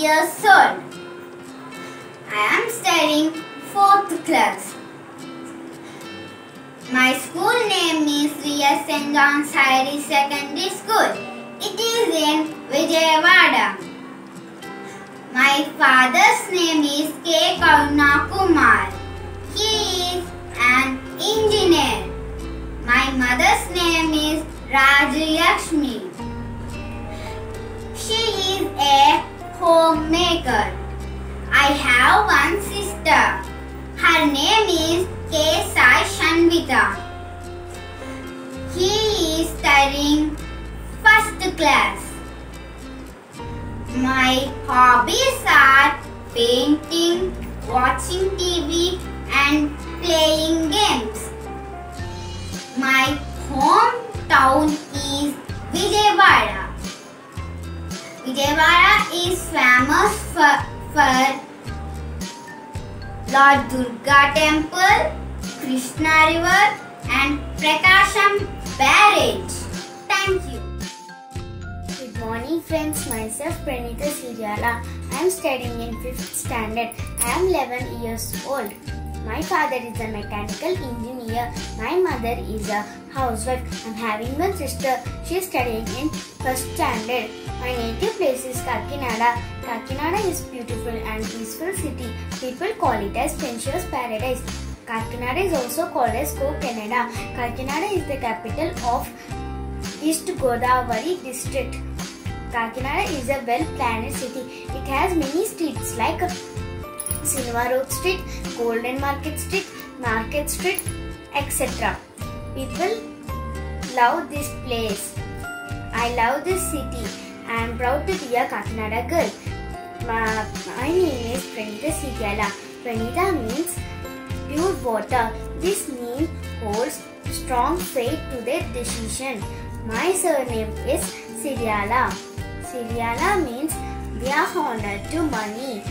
years old. I am studying 4th class. My school name is V.S. St. John's Higher Secondary School. It is in Vijayawada. My father's name is K. Karuna Kumar. He is an engineer. My mother's name is Rajayakshmi. She is a homemaker. I have one sister. Her name is K. Sai Shanvita. He is studying 1st class. My hobbies are painting, watching TV and playing games. My hometown is Vijayawada. Vijayawada is famous for Lord Durga Temple, Krishna River and Prakasham Barrage. Thank you. Good morning friends, myself Pranita Siriala. I am studying in 5th standard. I am 11 years old. My father is a mechanical engineer. My mother is a housewife. I am having one sister. She is studying in 1st standard. My native place is Kakinada. Kakinada is beautiful and peaceful city. People call it as Pensioner's Paradise. Kakinada is also called as Go-Canada. Kakinada is the capital of East Godavari district. Kakinada is a well-planned city. It has many streets like Silva Road Street, Golden Market Street, etc. People love this place. I love this city. I am proud to be a Kakinada girl. My name is Pranita Siriala. Pranita means pure water. This name holds strong faith to their decision. My surname is Siriala. Siriala means we are honored to money.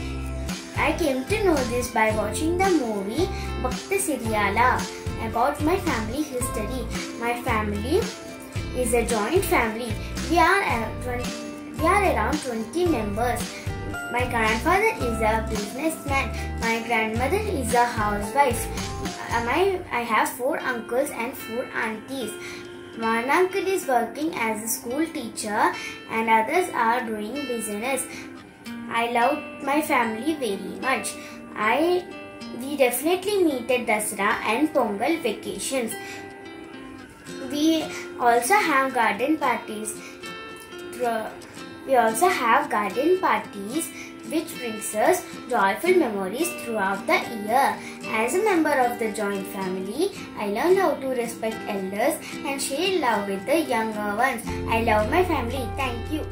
I came to know this by watching the movie Bhakta Siriala. About my family history. My family is a joint family. We are around 20 members. My grandfather is a businessman. My grandmother is a housewife. I have 4 uncles and 4 aunties. One uncle is working as a school teacher and others are doing business. I love my family very much. We definitely meet at Dasara and Pongal vacations. We also have garden parties. Which brings us joyful memories throughout the year. As a member of the joint family, I learned how to respect elders and share love with the younger ones. I love my family. Thank you.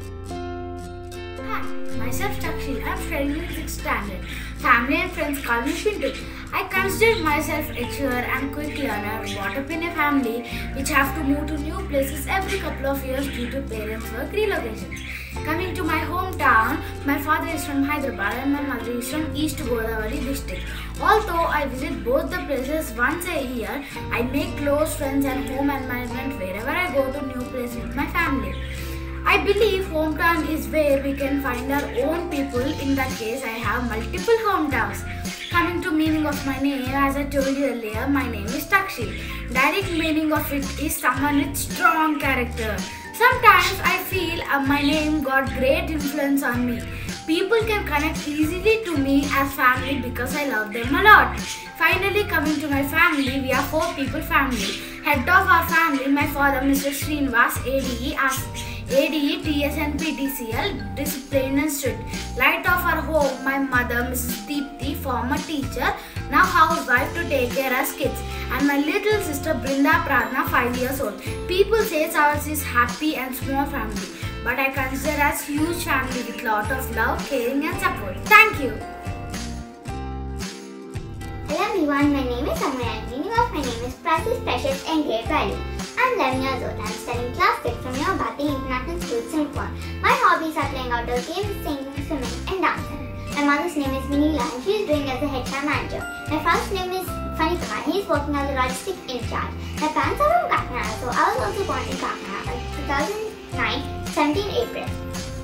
Hi, myself Takshi. I am studying in 6th standard. Family and friends call me Shintu. I consider myself a mature and quick learner, brought up in a family which have to move to new places every couple of years due to parents' work relocations. Coming to my hometown, my father is from Hyderabad and my mother is from East Godavari district. Although I visit both the places once a year, I make close friends and home environment wherever I go to new place with my family. I believe hometown is where we can find our own people. In that case, I have multiple hometowns. Coming to meaning of my name, as I told you earlier, my name is Takshi. Direct meaning of it is someone with strong character. Sometimes I feel my name got great influence on me. People can connect easily to me as family because I love them a lot. Finally, coming to my family, we are 4 people family. Head of our family, my father Mr. Srinivas, ADE, TSN, PTCL, discipline and strict. Light of our home, my mother Mrs. Deepthi, former teacher, now housewife to take care of kids. And my little sister Brinda Pradna, 5 years old. People say ours is happy and small family, but I consider as huge family with lot of love, caring and support. Thank you. Hello everyone, my name is Amaya and meaning of my name is Priceless, Precious and Great Value. I'm 11 years old. I'm studying class 6 from your Bhati International School, Singapore. My hobbies are playing outdoor games, singing, swimming and dancing. My mother's name is Minila and she is doing as a HR manager. My father's name is Funny Kumar. He is working as a logistics in charge. My parents are from Kakinada, so I was also born in Kakinada in 2009, 17 April.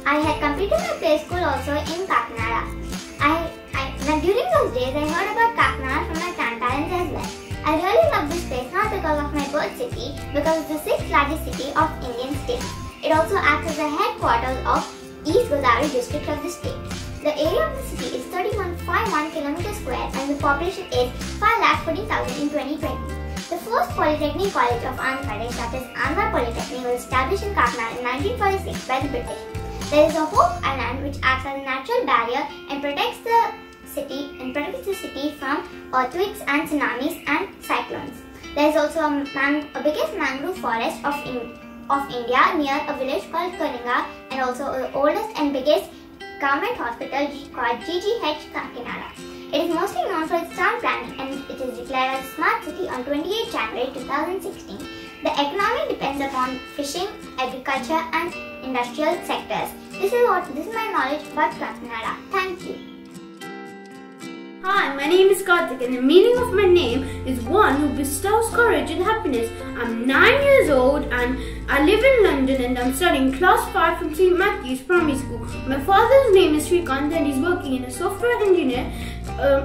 I had completed my play school also in Kakinada. During those days, I heard about Kakinada from my grandparents as well. I really love this place not because of my birth city, because it's the 6th largest city of Indian state. It also acts as the headquarters of East Godavari district of the state. The area of the city is 31.51 km square and the population is 5,40,000 in 2020. The first Polytechnic College of Andhra Pradesh, that is Andhra Polytechnic, was established in Kakinada in 1946 by the British. There is a Hope Island which acts as a natural barrier and protects the city from earthquakes and tsunamis and cyclones. There is also a biggest mangrove forest of India near a village called Kalinga, and also the oldest and biggest government hospital called GGH Kakinada. It is mostly known for its town planning and it is declared as a smart city on 28 January 2016. The economy depends upon fishing, agriculture and industrial sectors. This is my knowledge about Kakinada. Thank you. Hi, my name is Karthik and the meaning of my name is one who bestows courage and happiness. I'm 9 years old and I live in London and I'm studying class 5 from St. Matthew's Primary School. My father's name is Srikanth and he's working as a software engineer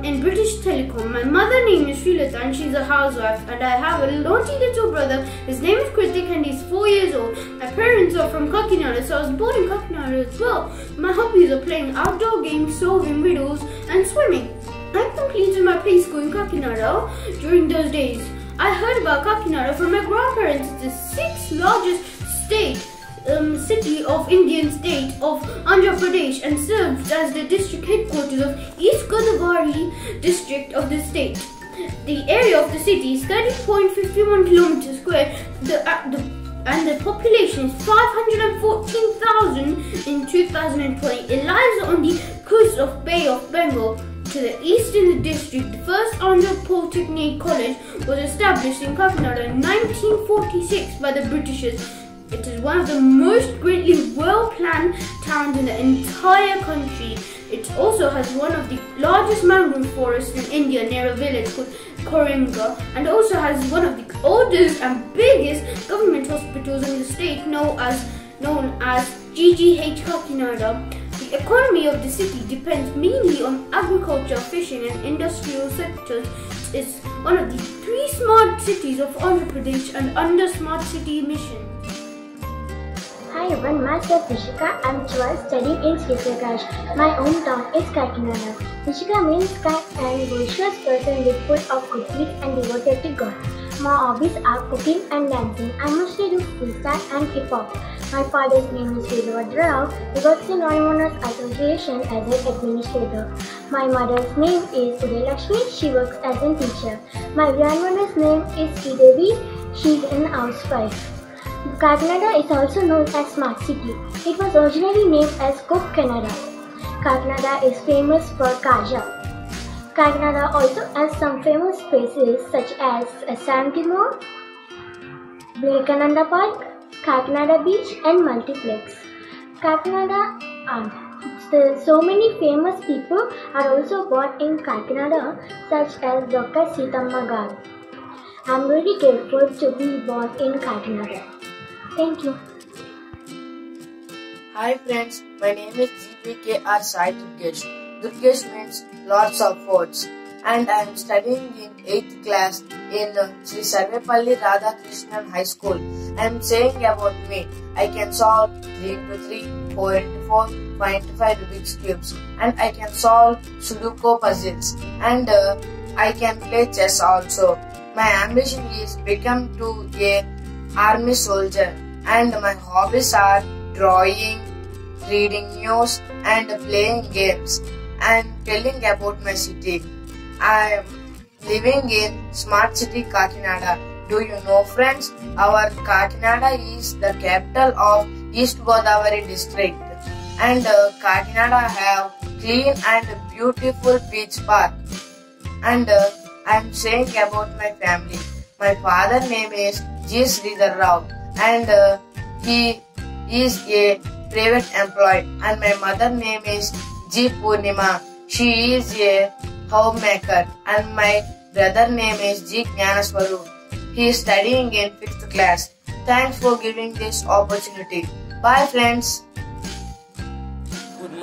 in British Telecom. My mother's name is Srilata and she's a housewife, and I have a naughty little brother. His name is Kritik and he's 4 years old. My parents are from Kakinada, so I was born in Kakinada as well. My hobbies are playing outdoor games, solving riddles and swimming. I completed my play school in Kakinada during those days. I heard about Kakinada from my grandparents. It's the 6th largest city of Indian state of Andhra Pradesh and serves as the district headquarters of East Godavari district of the state. The area of the city is 30.51 km square and the population is 514,000 in 2020. It lies on the coast of Bay of Bengal. To the east in the district, the first Andhra Polytechnic College was established in Kakinada in 1946 by the Britishers. It is one of the most greatly well-planned towns in the entire country. It also has one of the largest mangrove forests in India near a village called Koringa, and also has one of the oldest and biggest government hospitals in the state known as GGH Kakinada. The economy of the city depends mainly on agriculture, fishing and industrial sectors. It's one of the 3 smart cities of Andhra Pradesh and under Smart City Mission. Hi everyone, myself Nishika. I'm 12 studying in Sri Prakash. My hometown is Kakinada. Nishika means kind and virtuous person with full of good deeds and devoted to God. My hobbies are cooking and dancing. I mostly do freestyle and hip hop. My father's name is Vedavadra Rao. He works in Homeowners Association as an administrator. My mother's name is Udayalakshmi. She works as a teacher. My grandmother's name is Sridevi. She's an housewife. Kakinada is also known as Smart City. It was originally named as Kakinada. Kakinada is famous for Kaja. Kakinada also has some famous places such as Sam Timor, Vivekananda Park, Kakinada Beach and Multiplex. Kakinada so many famous people are also born in Kakinada, such as Dr. Sitamma Garu. I am very grateful to be born in Kakinada. Thank you. Hi friends, my name is GPKR Sai Durgesh. Durgesh means lots of words, and I am studying in 8th class in Sri Sarvepalli Radhakrishnan High School. I am saying about me. I can solve 3 into 3, 4 into 4, 5 into 5 Rubik's Cubes, and I can solve Sudoku puzzles, and I can play chess also. My ambition is become to a army soldier, and my hobbies are drawing, reading news and playing games and telling about my city. I am living in Smart City Kakinada. Do you know friends, our Kakinada is the capital of East Godavari district, and Kakinada have clean and beautiful beach park. And I am saying about my family. My father's name is G. Sridhar Rao, and he is a private employee, and my mother's name is G. Purnima. She is a homemaker, and my brother's name is G. Jnanaswarup. He is studying in 5th class. Thanks for giving this opportunity. Bye friends.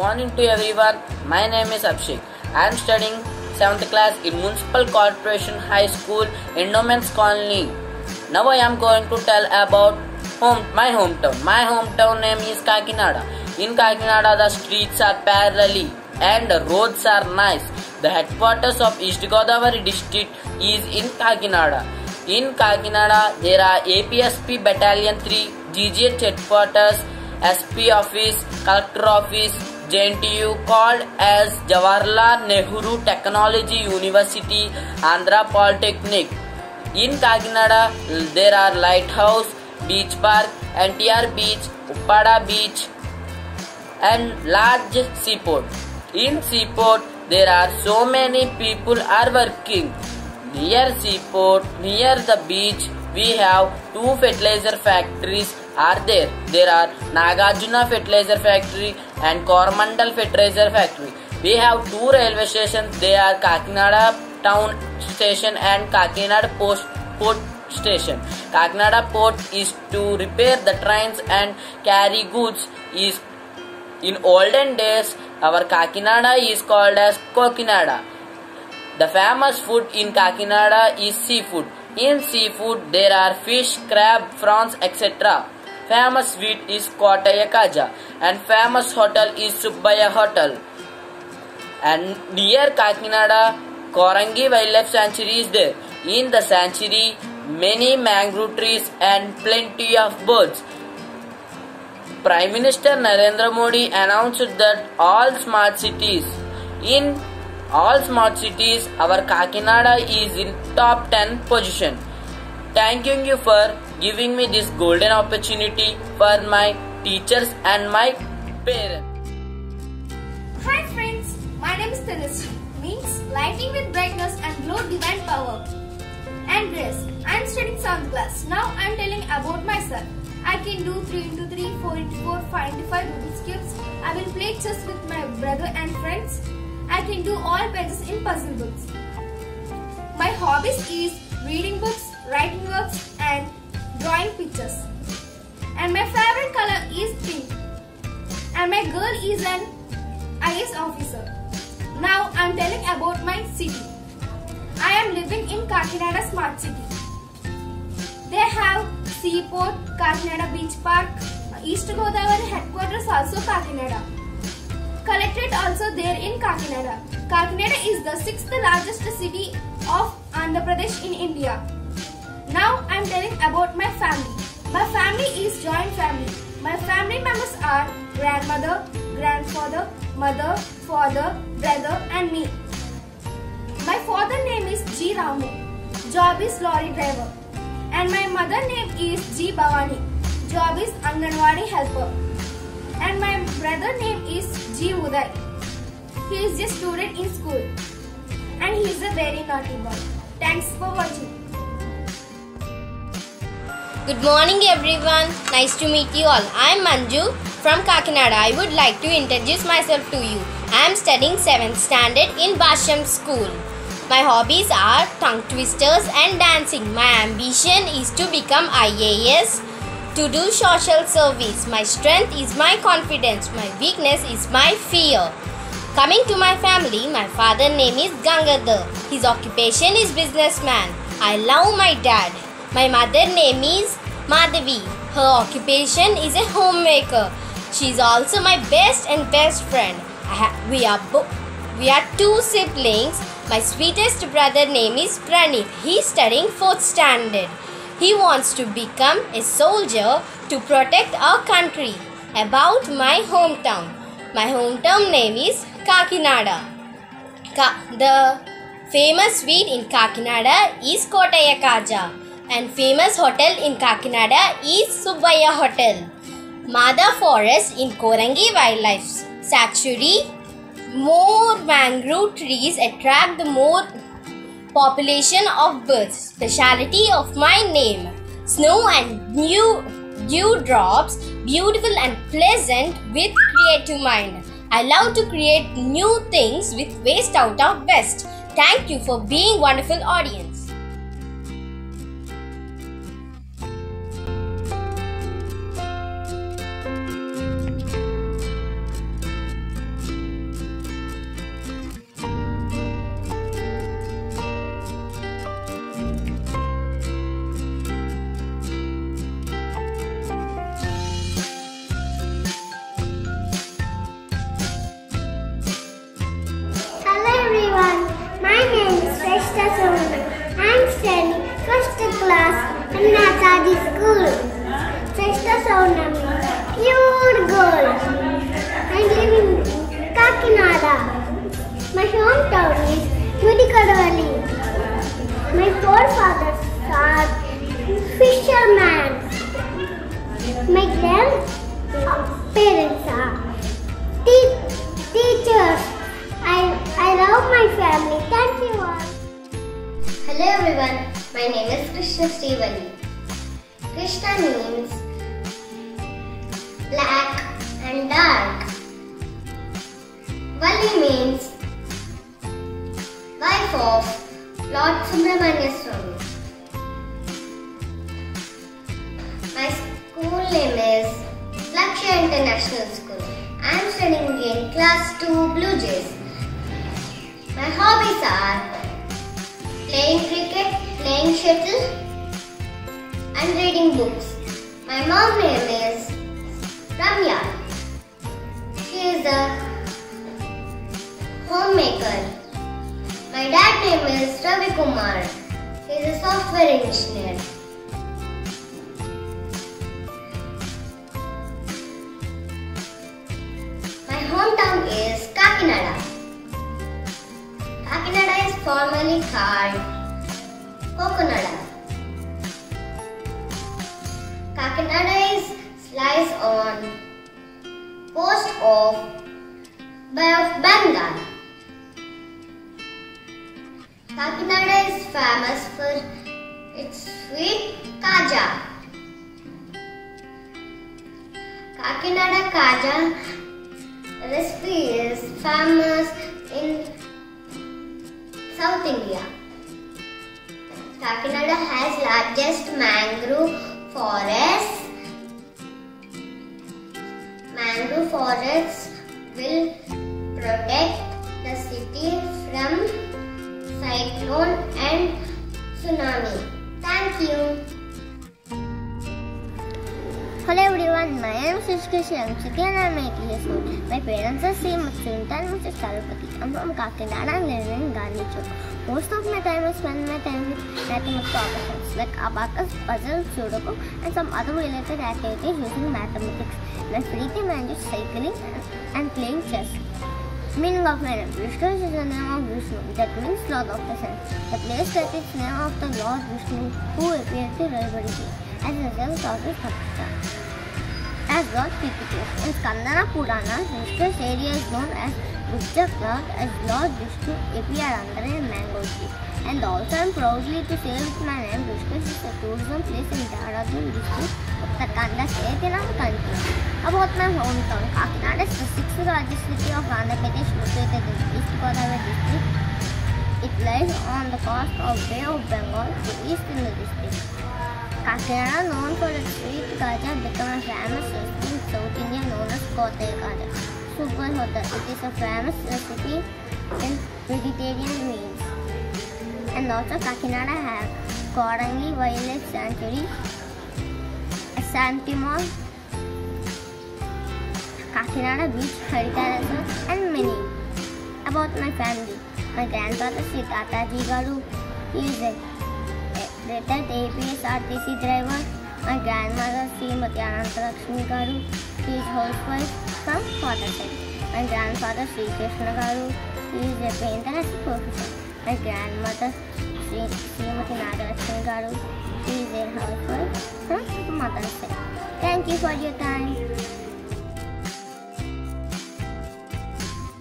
morning to everyone. My name is Abhishek. I am studying 7th class in Municipal Corporation High School, Endowments Colony. Now I am going to tell about my hometown. My hometown name is Kakinada. In Kakinada, the streets are parallel and the roads are nice. The headquarters of East Godavari district is in Kakinada. In Kakinada, there are APSP Battalion 3, GGH headquarters, SP office, collector office, JNTU called as Jawaharlal Nehru Technology University, Andhra Polytechnic. In Kakinada, there are lighthouse, beach park, NTR beach, Uppada beach, and large seaport. In seaport, there are so many people are working. Near seaport, near the beach, we have 2 fertilizer factories are there. There are Nagarjuna Fertilizer Factory and Coromandel Fertilizer Factory. We have 2 railway stations. They are Kakinada Town Station and Kakinada Port Station. Kakinada Port is to repair the trains and carry goods. In olden days, our Kakinada is called as Kokinada. The famous food in Kakinada is seafood. In seafood, there are fish, crab, prawns, etc. Famous sweet is Kotaya Kaja and famous hotel is Subbaya Hotel. And near Kakinada, Korangi Wildlife Sanctuary is there. In the sanctuary, many mangrove trees and plenty of birds. Prime Minister Narendra Modi announced that all smart cities, our Kakinada is in top 10 position. Thanking you for giving me this golden opportunity for my teachers and my parents. Hi friends, my name is Tanushree, means lighting with brightness and glow divine power. And Grace, I am studying 7th class. Now I am telling about myself. I can do 3 into 3, 4 into 4, 5 into 5 Rubik's cubes. I will play chess with my brother and friends. I can do all pages in puzzle books. My hobbies is reading books, writing works and drawing pictures. And my favorite color is pink. And my girl is an IAS officer. Now I am telling about my city. I am living in Kakinada Smart City. They have seaport, Kakinada Beach Park, East Godavari headquarters also Kakinada. Collectorate also there in Kakinada. Kakinada is the 6th largest city of Andhra Pradesh in India. Now I am telling about my family. My family is joint family. My family members are grandmother, grandfather, mother, father, brother and me. My father name is G. Ramu. Job is lorry driver. And my mother name is G. Bhavani. Job is Anganwadi helper. And my brother name is G. Uday. He is a student in school. And he is a very naughty boy. Thanks for watching. Good morning everyone. Nice to meet you all. I am Manju from Kakinada. I would like to introduce myself to you. I am studying 7th standard in Basham School. My hobbies are tongue twisters and dancing. My ambition is to become IAS, to do social service. My strength is my confidence. My weakness is my fear. Coming to my family, my father name is Gangadhar. His occupation is businessman. I love my dad. My mother name is Madhavi. Her occupation is a homemaker. She is also my best friend. We are 2 siblings. My sweetest brother name is Pranit. He is studying 4th standard. He wants to become a soldier to protect our country. About my hometown. My hometown name is Kakinada. The famous sweet in Kakinada is Kotaya Kaja. And famous hotel in Kakinada is Subbaya Hotel. Madha Forest in Korangi Wildlife Sanctuary. More mangrove trees attract the more population of birds. Speciality of my name. Snow and dew drops, beautiful and pleasant with creative mind. I love to create new things with waste out of best. Thank you for being wonderful audience. Balaji School. Srishta Saunami, cute girl. I live in Kakinada. My hometown is Mudikaravali. My forefathers are fishermen. My grandparents are teachers. I love my family. Thank you all. Hello everyone, my name is Krishna Srivali. Krishna means black and dark. Vali means wife of Lord Subramanya Swami. My school name is Lakshya International School. I am studying in class 2 Blue Jays. My hobbies are playing cricket, playing shuttle and reading books. My mom name is Ramya. She is a homemaker. My dad name is Ravi Kumar. He is a software engineer. My hometown is Kakinada. Kakinada is formerly called Kokonada. Kakinada is lies on coast of Bay of Bengal. Kakinada is famous for its sweet kaja. Kakinada kaja recipe is famous in South India. Kakinada has largest mangrove forest. Mangrove forests will protect the city from cyclone and tsunami. Thank you. Hello everyone, my name is Shishkashi. I'm sitting and I'm 8 years old. My parents are same Sunita and Mr. Sarupati. I'm from Kakinada and living in Gandhi Chowk. Most of my time I spend my time with mathematical operations like abacus, puzzle, sudoku and some other related activities using mathematics. My free time I enjoy cycling and playing chess. Meaning of my name, Vishnu is the name of Vishnu, that means Lord of the Sun. The place gets its name of the Lord Vishnu who appeared to everybody as a result of his Bhakta. As Lord Krishna. In Skandana Purana, Vishnu's area is known as Ujjavala as Lord Vishnu appeared under a mango tree. And also I am proudly to say with my name, Vishnu is a tourism place in Dehradun district, Uttarakhand state in our country. About my hometown, Kakinada is the 6th largest city of Andhra Pradesh located in East Godavari district. It lies on the coast of Bay of Bengal to east in the district. Kakinada, known for its sweet kaja, became a famous recipe in South India known as Kotai kaja. Super Hotel. It is a famous recipe in vegetarian meals. And also Kakinada has Korangi Wildlife Sanctuary, a Santimol, Kakinada Beach Heritage Resort and many. About my family, my grandfather Sri Tataji Garu, he is a retired APSRTC driver. My grandmother Srimati Anantalakshmi Garu, she is housewife from father's side. My grandfather Sri Krishna Garu, he is a painter as a profession. My grandmother Srimati Nagalakshmi Garu, she is a housewife from mother's side. Thank you for your time.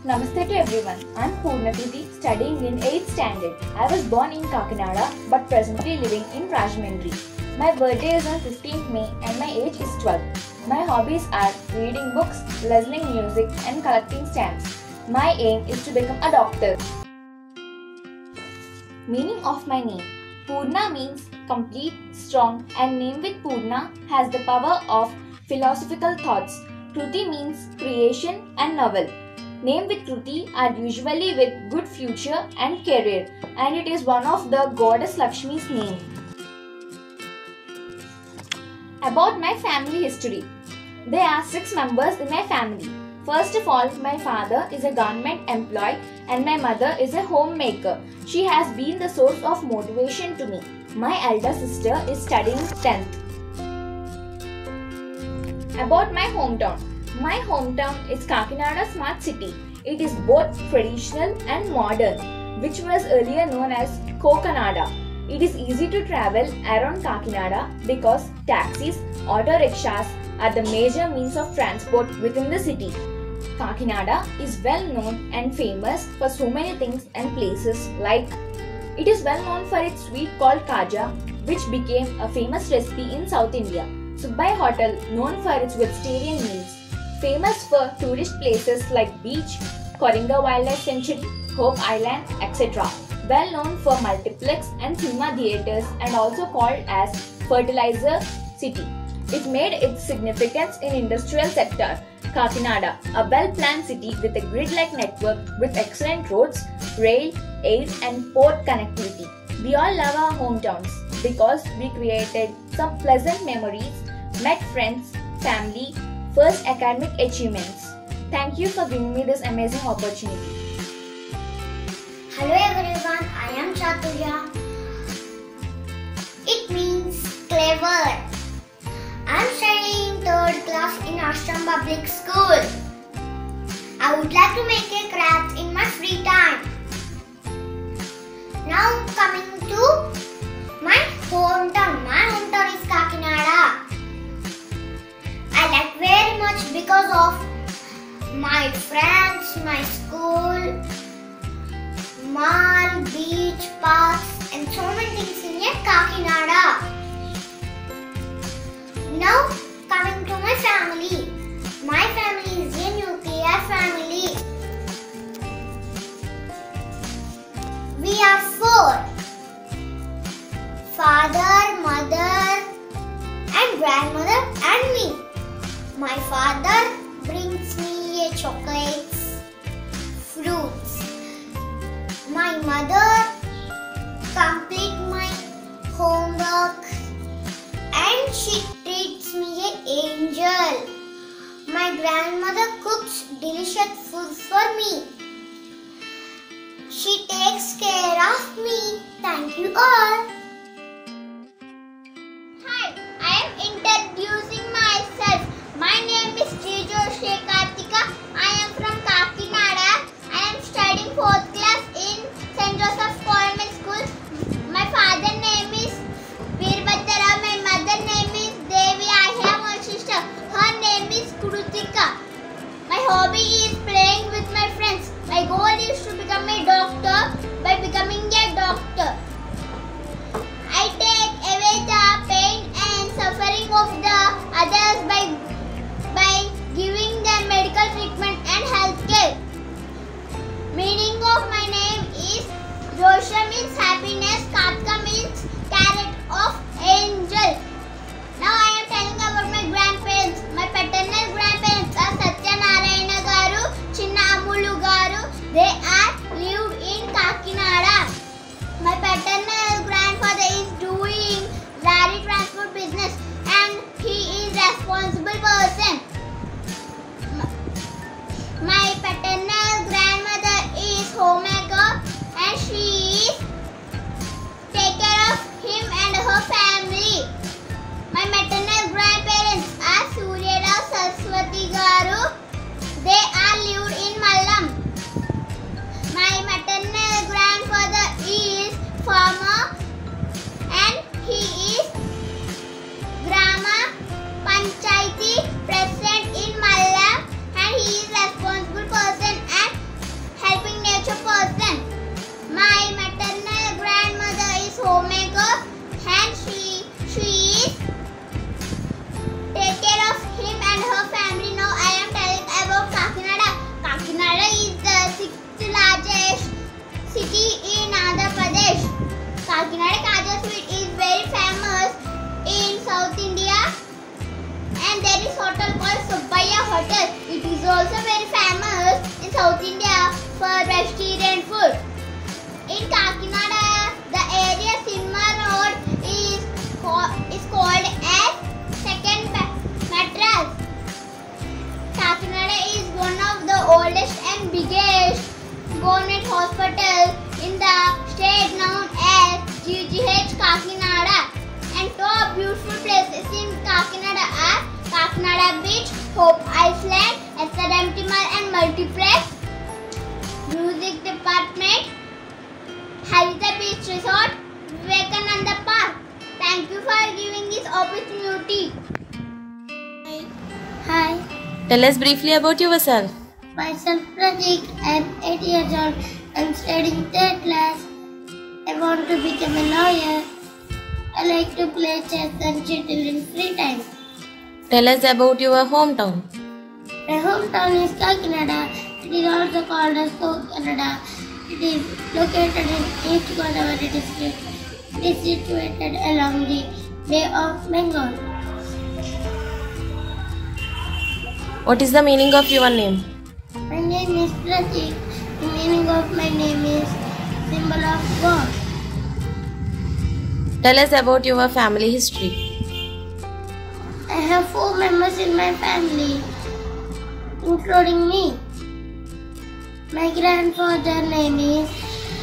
Namaste to everyone. I'm Purnakruti, studying in 8th standard. I was born in Kakinada but presently living in Rajahmundry. My birthday is on 15th May and my age is 12. My hobbies are reading books, listening music and collecting stamps. My aim is to become a doctor. Meaning of my name. Purna means complete, strong and name with Purna has the power of philosophical thoughts. Kruti means creation and novel. Name with Kruti are usually with good future and career and it is one of the goddess Lakshmi's name. About my family history. There are 6 members in my family. First of all, my father is a government employee and my mother is a homemaker. She has been the source of motivation to me. My elder sister is studying 10th. About my hometown. My hometown is Kakinada Smart City. It is both traditional and modern, which was earlier known as Kokanada. It is easy to travel around Kakinada because taxis, auto rickshaws are the major means of transport within the city. Kakinada is well known and famous for so many things and places like it is well known for its sweet called Kaja, which became a famous recipe in South India. Subbai Hotel, known for its vegetarian meals. Famous for tourist places like beach, Koringa Wildlife Sanctuary, Hope Island, etc. Well known for multiplex and cinema theatres and also called as Fertilizer City. It made its significance in industrial sector. Kakinada, a well-planned city with a grid-like network with excellent roads, rail, air and port connectivity. We all love our hometowns because we created some pleasant memories, met friends, family, first academic achievements. Thank you for giving me this amazing opportunity. Hello everyone, I am Chaturya. It means clever. I am studying 3rd class in Ashram Public School. I would like to make a craft in my free time. Now coming to my hometown. My hometown is Kakinada. I like very much because of my friends, my school, mall, beach, parks and so many things in Kakinada. Now coming to my family. My family is a nuclear family. We are 4. Father, mother and grandmother and me. My father brings me chocolates, fruits. My mother completes my homework and she treats me an angel. My grandmother cooks delicious food for me. She takes care of me. Thank you all. Hi, I am introducing myself. My name is Jijo Kartika. I am from Kakinada. I am studying 4th class in St. Joseph Convent School. My father name is Veerbhadrarao. My mother name is Devi. I have one sister. Her name is Krutika. My hobby is playing with my friends. My goal is to become a doctor. By becoming a doctor, I take away the pain and suffering of the others by giving them medical treatment and health care. Meaning of my name is Josha means happiness, Kartika means carrot of angel. Now I am telling about my grandparents. My paternal grandparents are Satyanarayana Garu, Chinna Amulu Garu. They are lived in Kakinada. My paternal grandfather is doing lorry transport business and he is responsible person. My paternal grandmother is homemaker and she is take care of him and her family. My maternal grandparents are Suryarao Saraswati Garu. They are lived in Mallam. My maternal grandfather is farmer and he is Grama Panchayati president in Mallam and he is responsible person and helping nature person. My maternal grandmother is homemaker and she is take care of him and her family. Now I am telling about Kakinada. Kakinada is the 6th largest city in Andhra Pradesh. Kakinada Kaja sweet is very famous in South India and there is hotel called Subbaiah Hotel. It is also very famous in South India for vegetarian food. In Kakinada, the area Cinema Road is called as Second Madras. Kakinada is one of the oldest and biggest government hospital in the state known as GGH Kakinada. And top beautiful places in Kakinada are Kakinada Beach, Hope Island, SRMT Mall and Multiplex, Music Department, Harita Beach Resort, Vivekananda Park. Thank you for giving this opportunity. Hi. Tell us briefly about yourself. Myself Pratik. I am 8 years old. I am studying 3rd class. I want to become a lawyer. I like to play chess and shuttle in free time. Tell us about your hometown. My hometown is Kakinada. It is also called as Kakinada. It is located in East Godavari district. It is situated along the Bay of Bengal. What is the meaning of your name? My name is Pratik. The meaning of my name is symbol of God. Tell us about your family history. I have 4 members in my family, including me. My grandfather's name is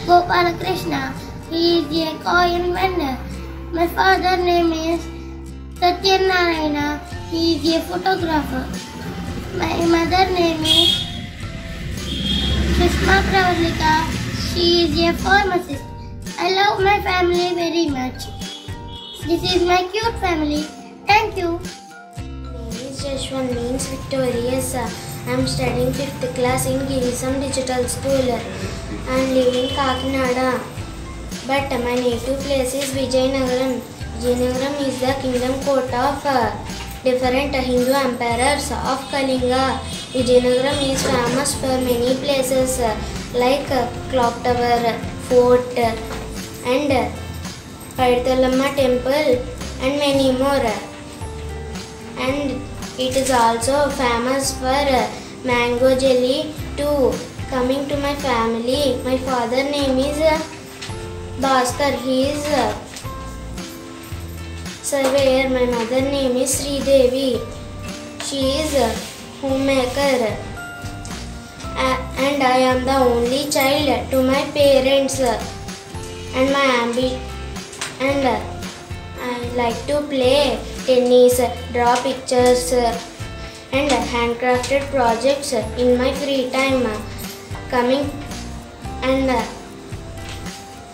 Gopalakrishna. He is a coin vendor. My father's name is Satyanarayana. He is a photographer. My mother's name is Sushma Pravalika. She is a pharmacist. I love my family very much. This is my cute family. Thank you. My name is Jashwan, means victorious. I am studying 5th class in Girisam Digital School. I am living in Kakinada. But my native place is Vijayanagaram. Vijayanagaram is the kingdom court of different Hindu emperors of Kalinga. Vijayanagaram is famous for many places like Clock Tower, Fort and Paidalamma Temple and many more. And it is also famous for mango jelly too. Coming to my family, my father's name is Bhaskar. He is surveyor. My mother's name is Sri Devi. She is a homemaker. And I am the only child to my parents. And I like to play tennis, draw pictures and handcrafted projects in my free time.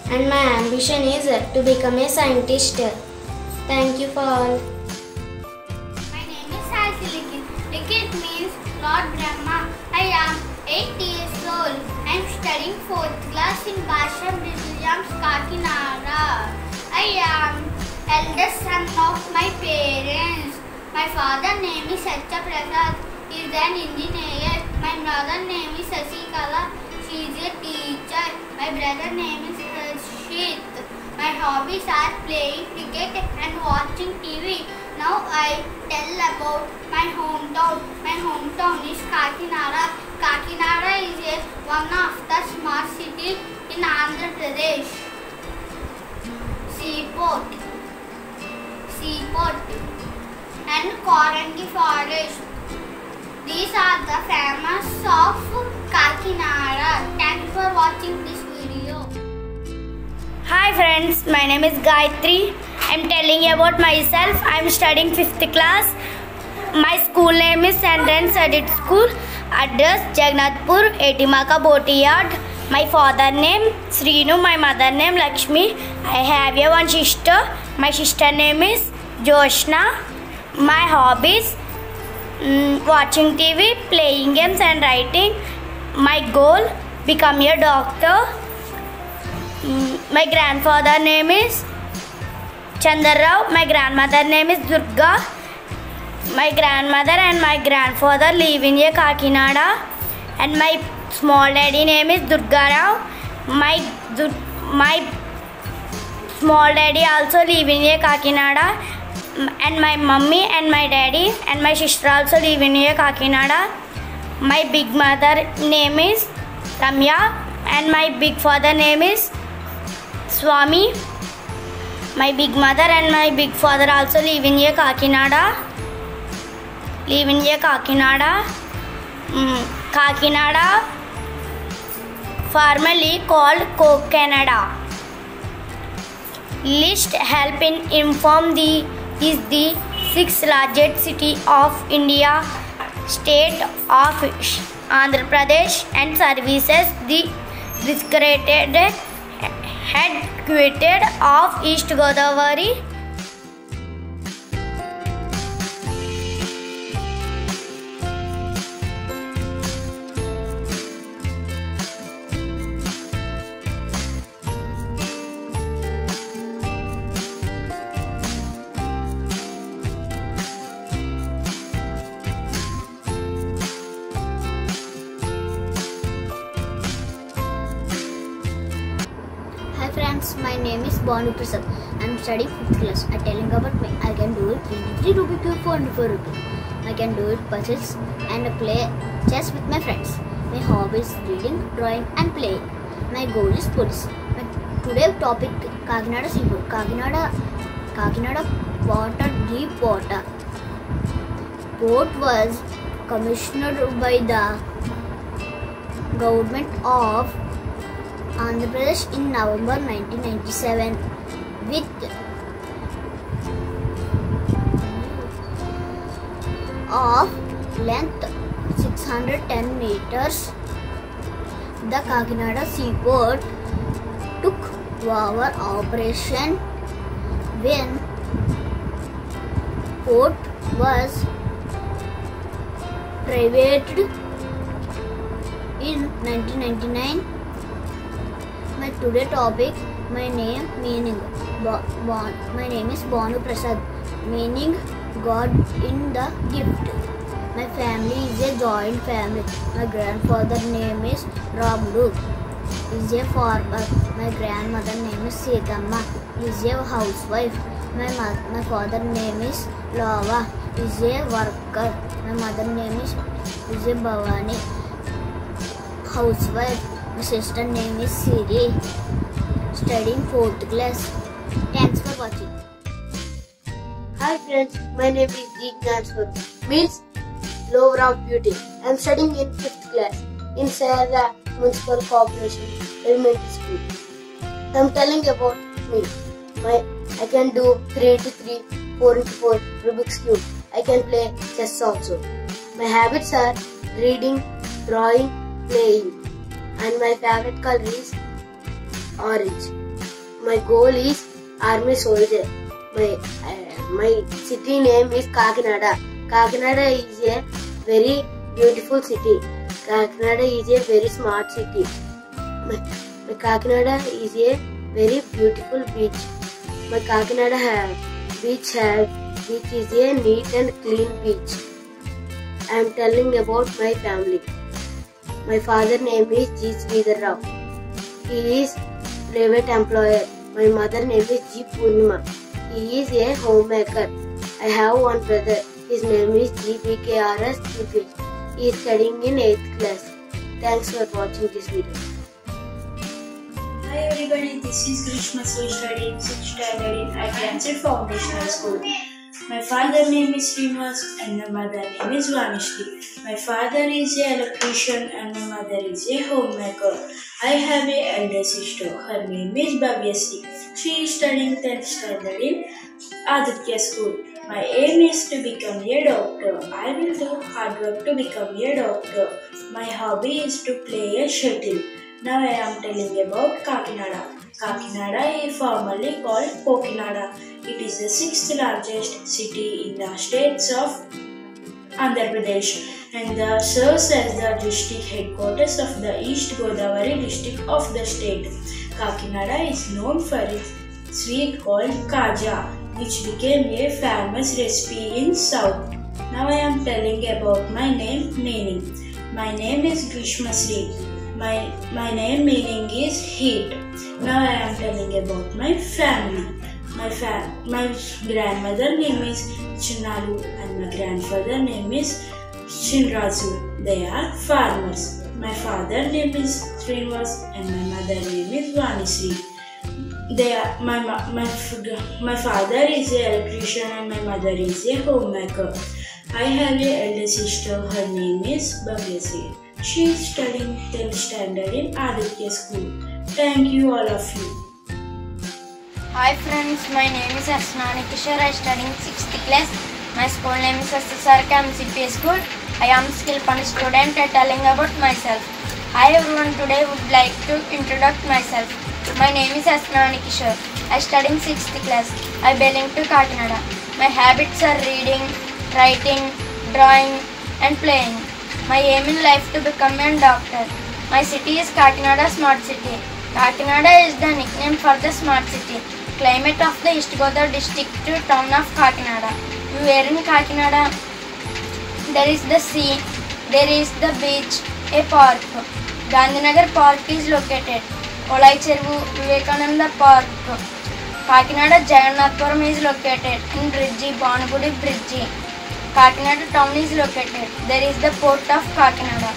And my ambition is to become a scientist. Thank you for all. My name is Saisi Likit. Likit means Lord Brahma. I am 8 years old. I am studying 4th class in Basham Williams, Kakinada. I am eldest son of my parents. My father's name is Satya Prasad. He is an engineer. My mother's name is Sasikala. She is a teacher. My brother's name is Harshit. My hobbies are playing cricket and watching TV. Now I tell about my hometown. My hometown is Kakinada. Kakinada is one of the smart cities in Andhra Pradesh. Seaport and Korangi Forest. These are the famous of Kakinada. Thank you for watching this video. Hi friends, my name is Gayatri. I am telling you about myself. I am studying 5th class. My school name is St. Anne's Edit School. Address Jagannathpur, Etimaka Botiyard. My father name Srinu, my mother name Lakshmi. I have one sister. My sister name is Joshna. My hobbies watching TV, playing games and writing. My goal become a doctor. My grandfather name is Chandarrao. My grandmother name is Durga. My grandmother and my grandfather live in Kakinada. And my small daddy name is Durgarao. My small daddy also live in Kakinada. And my mummy and my daddy and my sister also live in Kakinada. My big mother name is Ramya and my big father name is Swami. My big mother and my big father also live in Kakinada. Kakinada, formerly called Kokanada. List help in inform is the 6th largest city of India, state of Andhra Pradesh, and services the designated headquarters of East Godavari. Hi friends, my name is Banu Prasad. I am studying 5th class. I telling about me. I can do it 3 Rubik cube for 4 rupees. I can do it puzzles and play chess with my friends. My hobby is reading, drawing and playing. My goal is police. Today's topic Kakinada Seafood. Kakinada water, deep water. Port was commissioned by the government of Andhra Pradesh in November 1997 with of length 610 meters. The Kakinada Seaport took over operation when port was privated in 1999. My today topic, my name meaning. My name is Banu Prasad, meaning God in the gift. My family is a joint family. My grandfather name is Ramudu, is a farmer. My grandmother name is Setamma, is a housewife. My father name is Lava, is a worker. My mother name is a Bhavani, housewife. My sister name is Siri, studying 4th class. Thanks for watching. Hi friends, my name is Jignanswar, means lover of beauty. I am studying in 5th class in Sayara Municipal Corporation Elementary School. I am telling about me. I can do 3x3, 4x4 Rubik's Cube. I can play chess also. My habits are reading, drawing, playing. And my favorite color is orange. My goal is army soldier. My city name is Kakinada. Kakinada is a very beautiful city. Kakinada is a very smart city. My Kakinada is a very beautiful beach. My Kakinada beach is a neat and clean beach. I am telling about my family. My father name is G. Sridhar Rao. He is private employer. My mother name is G. Purnima. He is a homemaker. I have one brother. His name is GBKRS Tripil. He is studying in 8th class. Thanks for watching this video. Hi everybody, this is Grishma Sri studying 6th standard in Advanced Foundational School. My father name is Srinivas and my mother name is Vanishri. My father is an electrician and my mother is a homemaker. I have an elder sister. Her name is Bhavyasri. She is studying 10th standard in Aditya School. My aim is to become a doctor. I will do hard work to become a doctor. My hobby is to play a shuttle. Now I am telling about Kakinada. Kakinada is formerly called Kokinada. It is the 6th largest city in the states of Andhra Pradesh and serves as the district headquarters of the East Godavari district of the state. Kakinada is known for its sweet called Kaja, which became a famous recipe in South. Now I am telling about my name meaning. My name is Grishma Sri. My name meaning is heat. Now I am telling about my family. My grandmother name is Chinalu and my grandfather name is Shinrazu. They are farmers. My father name is Srinivas and my mother name is Vanisri. My father is an electrician and my mother is a homemaker. I have an elder sister. Her name is Bhavyasri. She is studying 10th standard in Aditya School. Thank you all of you. Hi friends, my name is Asnani Kishore. I am studying 6th class. My school name is SSRK CPS School. I am skill punch student at telling about myself. Hi everyone, today would like to introduce myself. My name is Asnani Kishore. I study in 6th class. I belong to Kakinada. My habits are reading, writing, drawing and playing. My aim in life to become a doctor. My city is Kakinada Smart City. Kakinada is the nickname for the smart city. Climate of the East Godavari district to town of Kakinada. Where in Kakinada? There is the sea, there is the beach, a park. Gandhinagar Park is located. Olai Cheruvu Vivekananda Park. Kakinada Jagannathpuram is located in Bridge, Banagudi Bridge. Kakinada town is located. There is the port of Kakinada.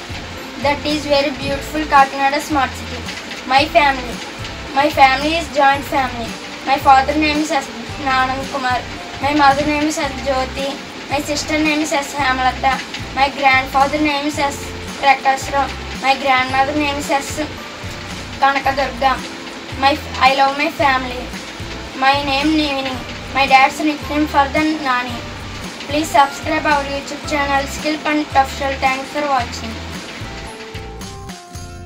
That is very beautiful Kakinada smart city. My family is joint family. My father name is Nanand Kumar. My mother name is Jyoti. My sister name is S. Hamalata. My grandfather name is S. Prakasra. My grandmother name is S. Kanakadurga. I love my family. My name Nivini. My dad's nickname for the Nani. Please subscribe our YouTube channel Skill Punch Official. Thanks for watching.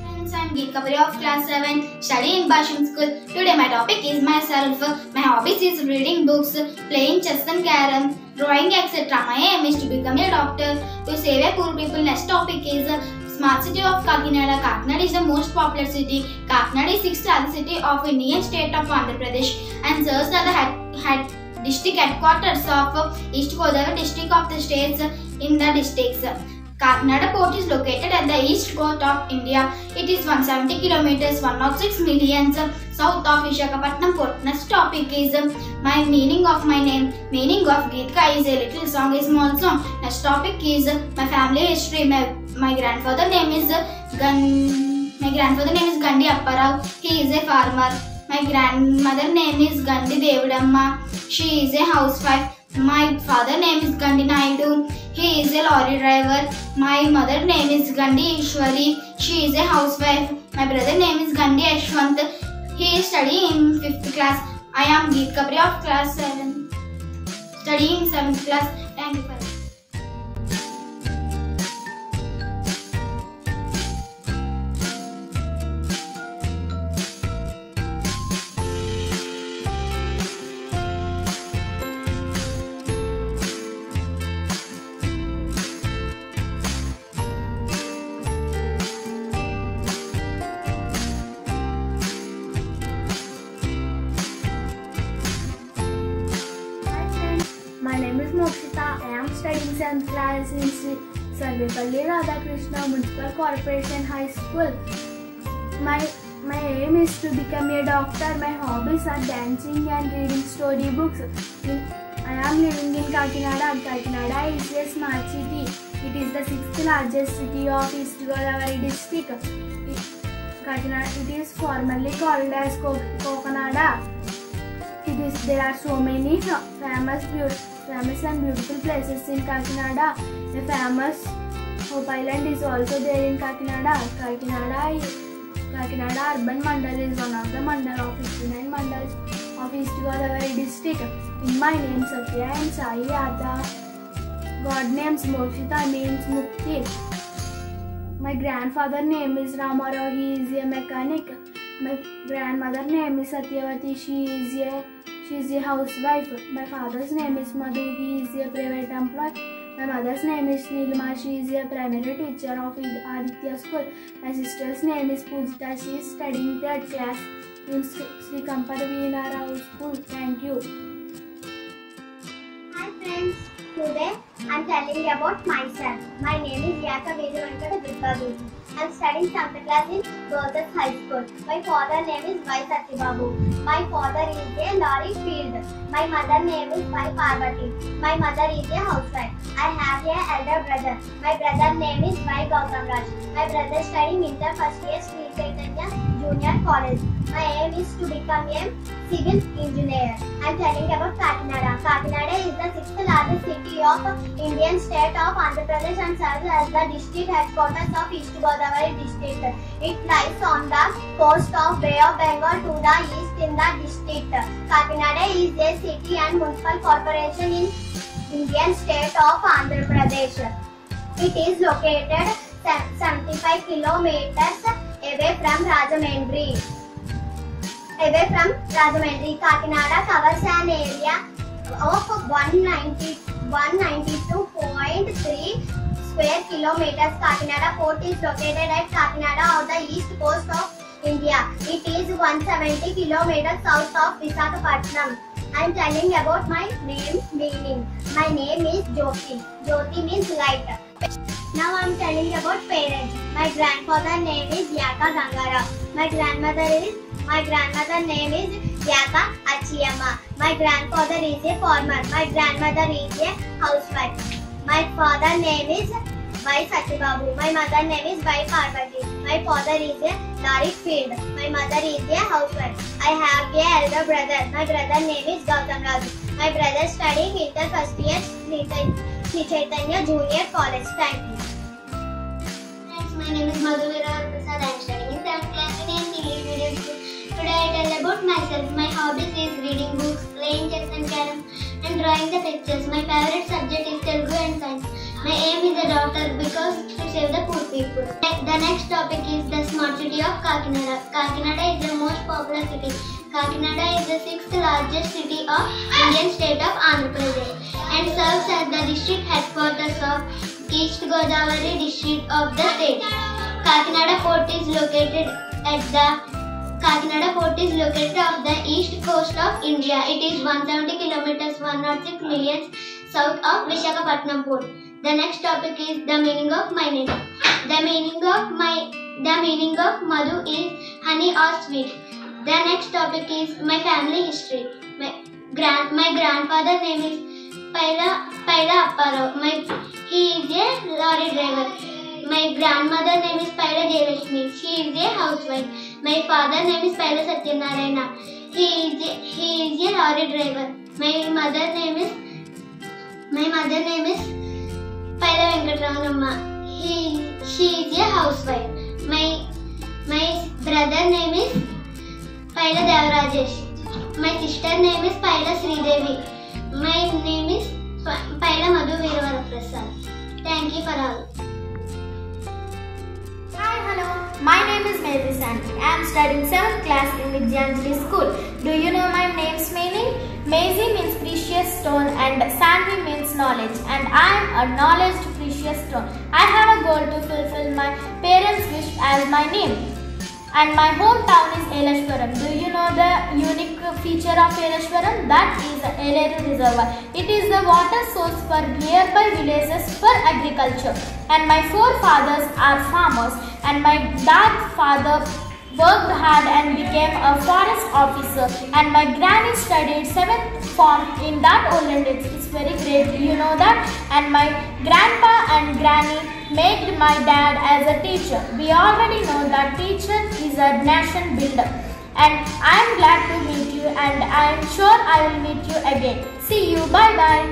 Friends, I'm Geetkavari of class 7, study in Basham School. Today my topic is myself. My hobbies is reading books, playing chess and carom, drawing etc. My aim is to become a doctor, to save a poor people. Next topic is Smart City of Kakinada. Kakinada is the most popular city. Kakinada is 6th largest city of Indian state of Andhra Pradesh and serves as the district headquarters of East Godavari district of the states in the districts. Kakinada port is located at the east coast of India. It is 170 kilometers, 106 millions south of Visakhapatnam port. Next topic is my meaning of my name. Meaning of Geetka is a little song, a small song. Next topic is my family history. My grandfather name is Gandhi Apparao. He is a farmer. My grandmother name is Gandhi Devudamma. She is a housewife. My father name is Gandhi Naidu. He is a lorry driver. My mother name is Gandhi Ishwari. She is a housewife. My brother name is Gandhi Ashwant. He is studying in 5th class. I am Geetkavari of class 7, studying in 7th class. Thank you for listening. My name is Mokshita. I am studying 7th class in Sri Sarvepalli Radhakrishna Municipal Corporation High School. My aim is to become a doctor. My hobbies are dancing and reading storybooks. I am living in Kakinada. Kakinada is a smart city. It is the 6th largest city of East Godavari district. It is formerly called as Kokanada. There are so many famous and beautiful places in Kakinada. The famous Hope Island is also there in Kakinada. Kakinada Urban Mandal is one of the mandal of 59 mandals of East Godavari district. In my name Satya and Sai are the god names. Mokshita means Mukti. My grandfather name is Ramarao. He is a mechanic. My grandmother name is Satyavati. She is a housewife. My father's name is Madhu. He is a private employee. My mother's name is Nilima. She is a primary teacher of Aditya School. My sister's name is Pujita. She is studying 3rd class in Sri Kamparavina Rao School. Thank you. Hi friends. Today I am telling you about myself. My name is Yaka Vedavenkata Durgadevi. I am studying 7th class in Girls High School. My father name is Y. Satyababu. My father is a lorry field. My mother name is Y. Parvati. My mother is a housewife. I have an elder brother. My brother name is Y. Gautam Raj. My brother studying inter first year Sri Chaitanya Junior College. My aim is to become a civil engineer. I am telling about Kakinada. Kakinada is the 6th largest city of Indian state of Andhra Pradesh and serves as the district headquarters of East Godavari district. It lies on the coast of Bay of Bengal to the east in the district. Kakinada is a city and municipal corporation in Indian state of Andhra Pradesh. It is located 75 kilometers away from Rajahmundry. Kakinada covers an area of 192.3 square kilometers. Kakinada Port is located at Kakinada on the east coast of India. It is 170 kilometers south of Visakhapatnam. I am telling about my name meaning. My name is Jyoti. Jyoti means light. Now I am telling about parents. My grandfather name is Yaka Gangara. My grandmother name is Yaka Achiyama. My grandfather is a farmer. My grandmother is a housewife. My father name is Vai Satyababu. My mother name is Vai Parvati. My father is a lorry field. My mother is a housewife. I have a elder brother. My brother name is Gautam Raju. My brother studying inter first year Sri Chaitanya Junior College. Thank you. Friends, my name is Madhuvira Prasad. I am studying in 3rd class in English medium school. Today I tell about myself. My hobbies is reading books, playing chess and carom, and drawing the pictures. My favorite subject is Telugu and science. My aim is a doctor because to save the poor people. The next topic is the smart city of Kakinada. Kakinada is the most popular city. Kakinada is the 6th largest city of Indian state of Andhra Pradesh and serves as the district headquarters of East Godavari district of the state. Kakinada Port is located off the east coast of India. It is 170 kilometers 106 millions south of Visakhapatnam Port. The next topic is the meaning of my name. The meaning of Madhu is honey or sweet. The next topic is my family history. My grandfather name is Paila Apparao. He is a lorry driver. My grandmother name is Paila Jayalakshmi. She is a housewife. My father name is Paila Satyanarayana. He is a lorry driver. My mother name is Paila Venkatramanamma. She is a housewife. My brother name is Paila Devarajesh. My sister name is Paila Sridevi. My name is Paila Madhu Veeravara Prasad. Thank you for all. Hi, hello. My name is Maisie Santi. I am studying 7th class in Vidyanjali School. Do you know my name's meaning? Maisie means precious stone and Santi means knowledge, and I am a knowledge precious stone. I have a goal to fulfill my parents' wish as my name. And my hometown is Eleshwaram. Do you know the unique feature of Eleshwaram? That is the Eleru Reservoir. It is the water source for nearby villages for agriculture. And my forefathers are farmers. And my dad's father worked hard and became a forest officer. And my granny studied 7th form in that olden days. It's very great. Do you know that? And my grandpa and granny made my dad as a teacher. We already know that teacher is a nation builder. And I am glad to meet you, and I am sure I will meet you again. See you. Bye bye.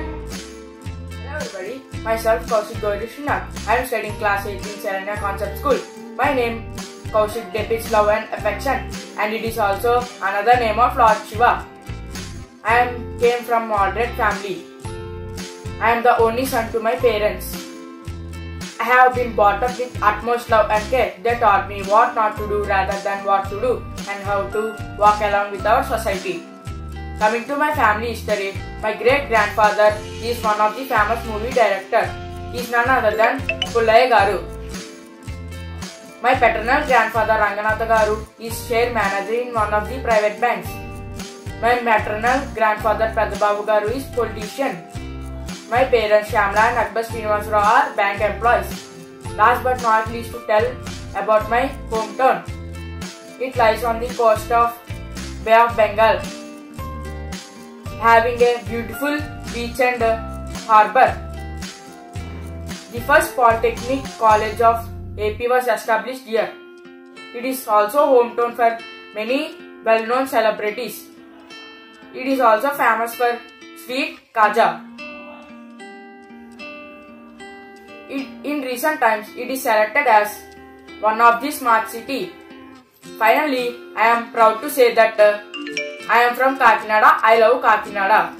Hello everybody. Myself Kaushik Gaurishna. I am studying class 8 in Serena Concept School. My name Kaushik depicts love and affection, and it is also another name of Lord Shiva. I came from moderate family. I am the only son to my parents. I have been brought up with utmost love and care. They taught me what not to do rather than what to do, and how to walk along with our society. Coming to my family history, my great grandfather is one of the famous movie directors. He is none other than Pullaiah Garu. My paternal grandfather Ranganatha Garu is share manager in one of the private banks. My maternal grandfather Padababu Garu is politician. My parents Shyamla and Akbar Srinivasarao are bank employees. Last but not least to tell about my hometown. It lies on the coast of Bay of Bengal, having a beautiful beach and harbour. The first Polytechnic College of AP was established here. It is also hometown for many well-known celebrities. It is also famous for sweet kaja. In recent times, it is selected as one of the smart city. Finally, I am proud to say that I am from Kakinada. I love Kakinada.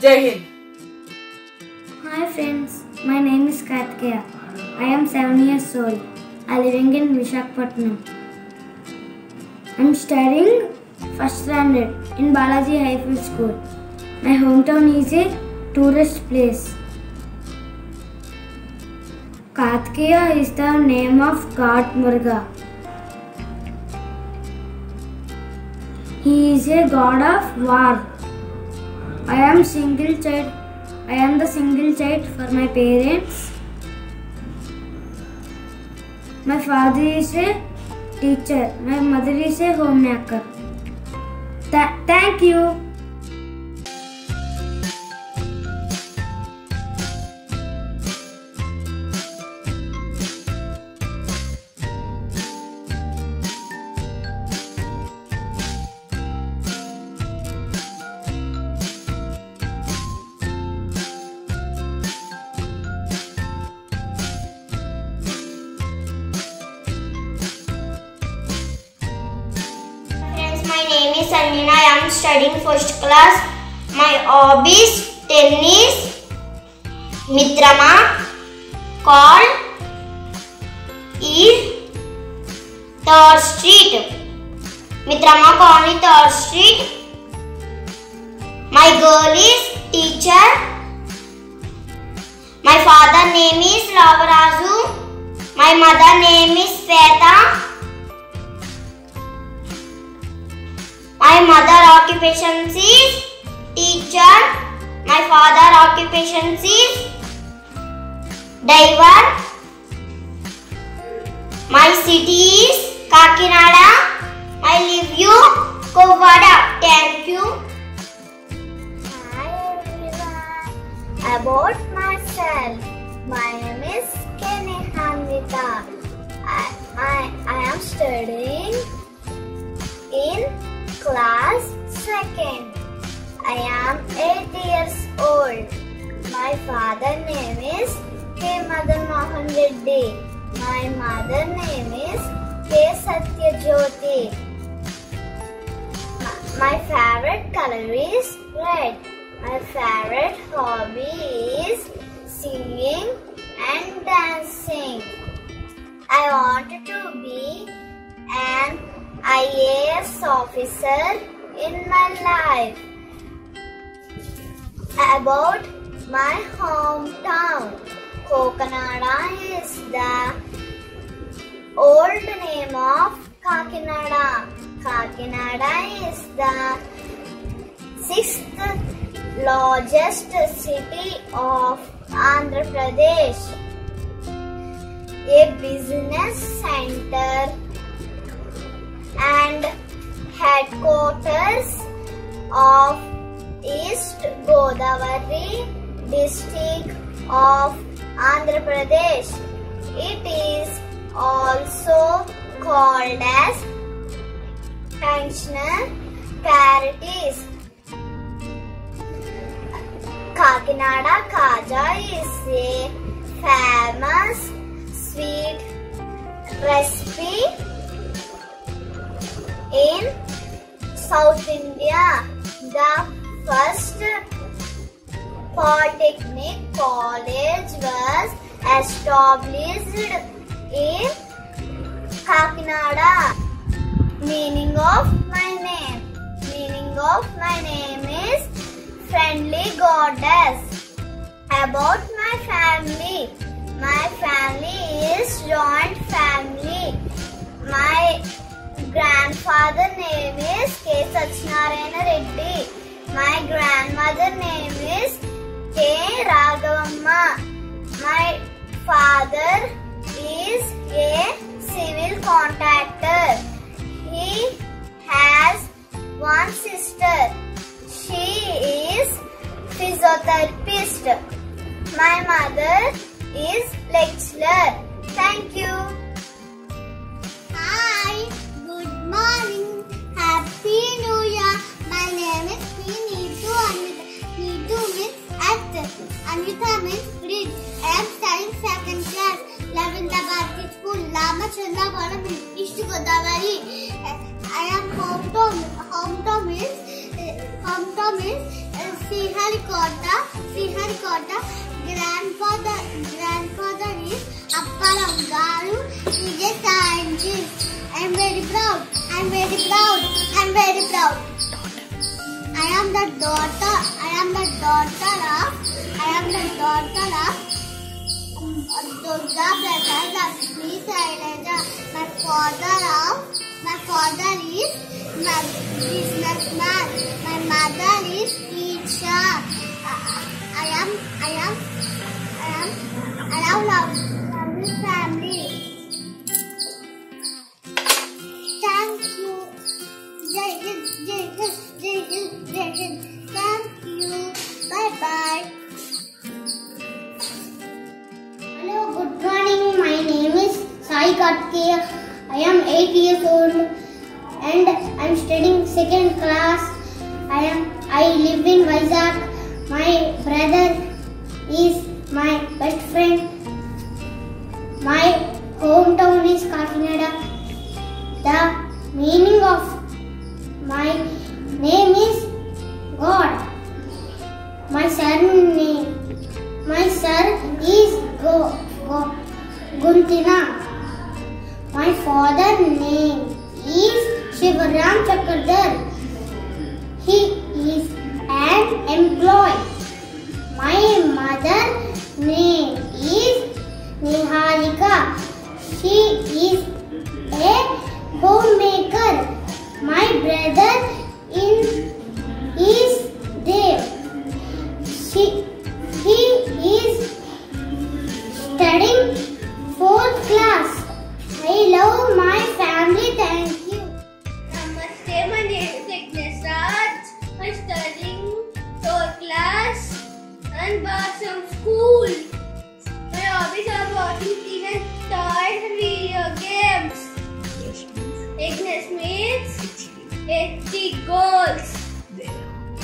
Jai Hind. Hi friends, my name is Karthikeya. I am 7 years old. I am living in Visakhapatnam. I am studying first standard in Balaji Highfield School. My hometown is a tourist place. Karthikeya is the name of God Muruga. He is a god of war. I am the single child for my parents. My father is a teacher. My mother is a homemaker. Thank you. My name is Sanjana. I am studying first class. My hobbies: tennis, Mitrama, call is 3rd Street. Mitrama call is 3rd Street. My girl is teacher. My father name is Ravarazu. My mother name is Sweta. My mother occupation is teacher. My father occupation is diver. My city is Kakinada. I live you Kovada. Thank you. Hi everyone. About myself. My name is Kenehamita. I am studying in class 2nd. I am 8 years old. My father name is K. Madan Mohan Reddy. My mother name is K. Satyajyoti. My favorite color is red. My favorite hobby is singing and dancing. I wanted to be an IAS officer in my life. About my hometown, Kakinada is the old name of Kakinada. Kakinada is the 6th largest city of Andhra Pradesh, a business center and headquarters of East Godavari district of Andhra Pradesh. It is also called as Pensioner Charities. Kakinada Kaja is a famous sweet recipe in South India. The first polytechnic college was established in Kakinada. Meaning of my name. Meaning of my name is friendly goddess. About my family. My family is joint family. My grandfather name is K. Sachinarayana Reddy. My grandmother name is K. Raghavamma. My father is a civil contractor. He has one sister. She is physiotherapist. My mother is lecturer. Thank you. Hi, good morning. Happy New Year. My name is P. Neetu Anvita. Neetu means actor. Anvita means bridge. I am studying 2nd class, 11th Bharati School, Ramachandrapuram, East Godavari. I am hometown means Sriharikota, grandfather is Apparam Garu. He is a scientist. I am very proud. I am very proud. I am very proud. I am the daughter of Durga Prasad Lakshmi Shailaja. My father is businessman. My mother is teacher. I love family. Thank you. Jai Hind. Thank you. Bye bye. Hello, good morning. My name is Sai Karthikeya. I am 8 years old and I am studying 2nd class. I live in Vizag. My brother is my best friend. My hometown is Kakinada. The meaning of my name is God. My surname is Guntina. My father's name is Shivaram Chakradhar. He is an employee. My mother's name is Niharika. She is a homemaker. My brother is Dev. He is studying 4th class. I love my family. Thank you. Namaste. My name is Ignesh Raj. I'm studying 4th class and Basham School. My hobbies are watching TV and toys and video games. Ignesh means 80 goals.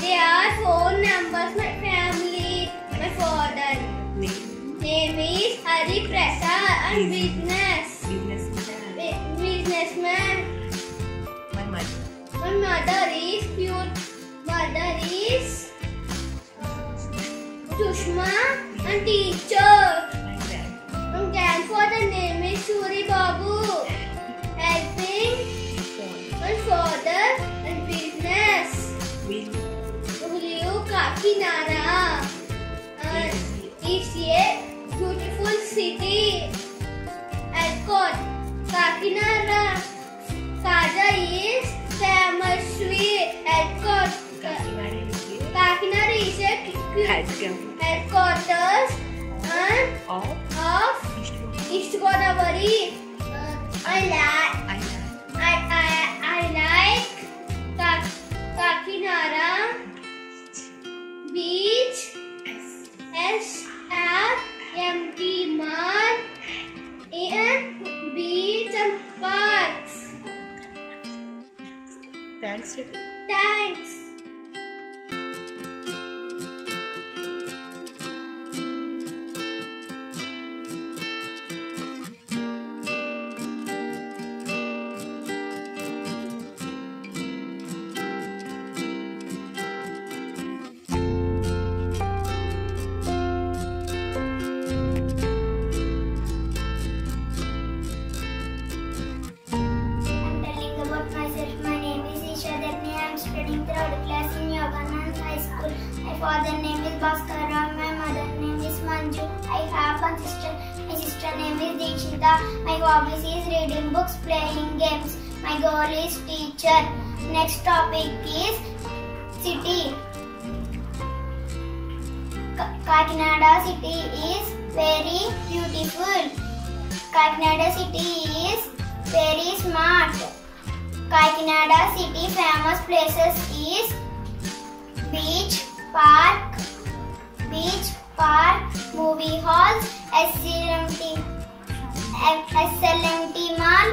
They are phone numbers. My family. My father name is Hari Prasad and businessman. My mother is cute. Mother is Sushma and teacher. My grandfather name is Shuri Babu. Helping my father and business. Live Kakinada. It's a beautiful city. Alcott, Kakinada. Kaja is famous sweet. Alcott. Kakinada is a headquarters of East Godavari. I like Kakinada beach. SRMT Mall and beach and parks. Thanks. Thanks. Father name is Bhaskaram. My mother name is Manju. I have one sister. My sister name is Dikshita. My hobbies is reading books, playing games. My goal is teacher. Next topic is city. Kakinada city is very beautiful. Kakinada city is very smart. Kakinada city famous places is beach park, movie halls, SLMT Mall.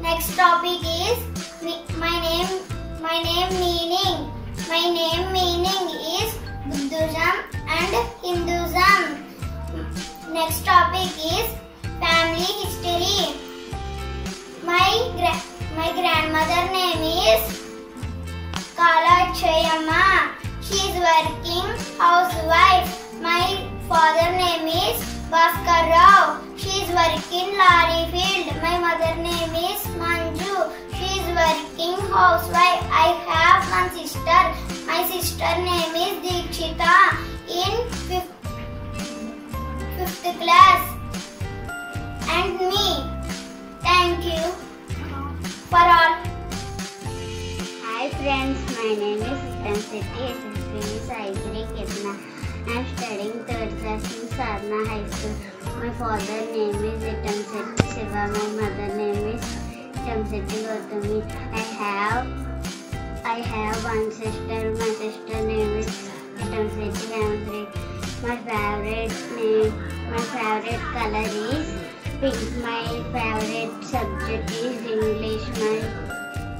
Next topic is my name meaning. My name meaning is Buddhism and Hinduism. Next topic is family history. My grandmother name is Kala Chayamma. She is working housewife. My father name is Bhaskar Rao. She is working lorry field. My mother name is Manju. She is working housewife. I have one sister. My sister name is Deekshita in 5th class. And me. Thank you for all. Hi friends, my name is Tanseti SSPV Saisri Ketna. I am studying 3rd class in Sadhana High School. My father name is Tanseti Siva. My mother name is Tanseti Gautami. I have one sister. My sister name is Tanseti Hamsri. My favorite color is pink. My favorite subject is English.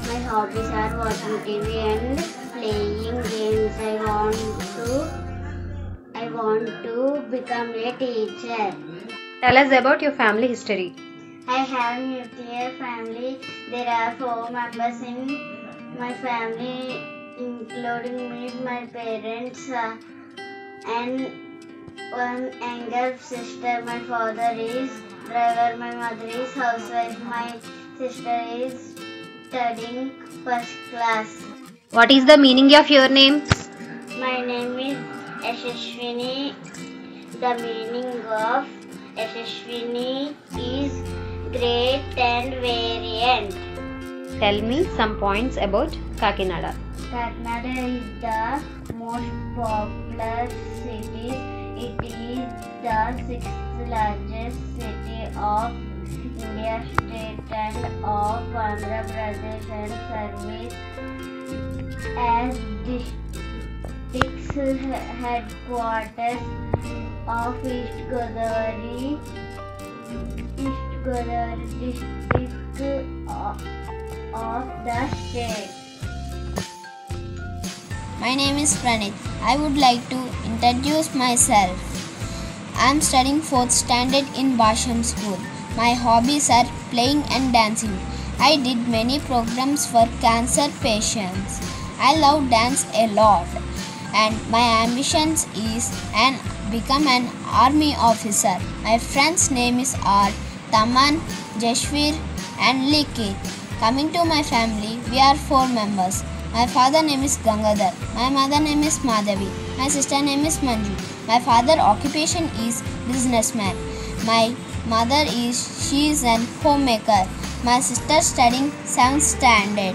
My hobbies are watching TV and playing games. I want to become a teacher. Tell us about your family history. I have nuclear family. There are 4 members in my family, including me, my parents, and one younger sister. My father is driver. My mother is housewife. My sister is studying 1st class. What is the meaning of your name? My name is Yashashwini. The meaning of Yashashwini is great and variant. Tell me some points about Kakinada. Kakinada is the most popular city. It is the 6th largest city of India state and of Andhra Pradesh and service as district's headquarters of East Godavari district of the state. My name is Pranit. I would like to introduce myself. I am studying 4th standard in Basham School. My hobbies are playing and dancing. I did many programs for cancer patients. I love dance a lot and my ambitions is become an army officer. My friends' name is are Taman, Jashveer and Likit. Coming to my family, we are 4 members. My father name is Gangadhar. My mother name is Madhavi. My sister name is Manju. My father occupation is businessman. My mother she is an homemaker. My sister studying 7th standard.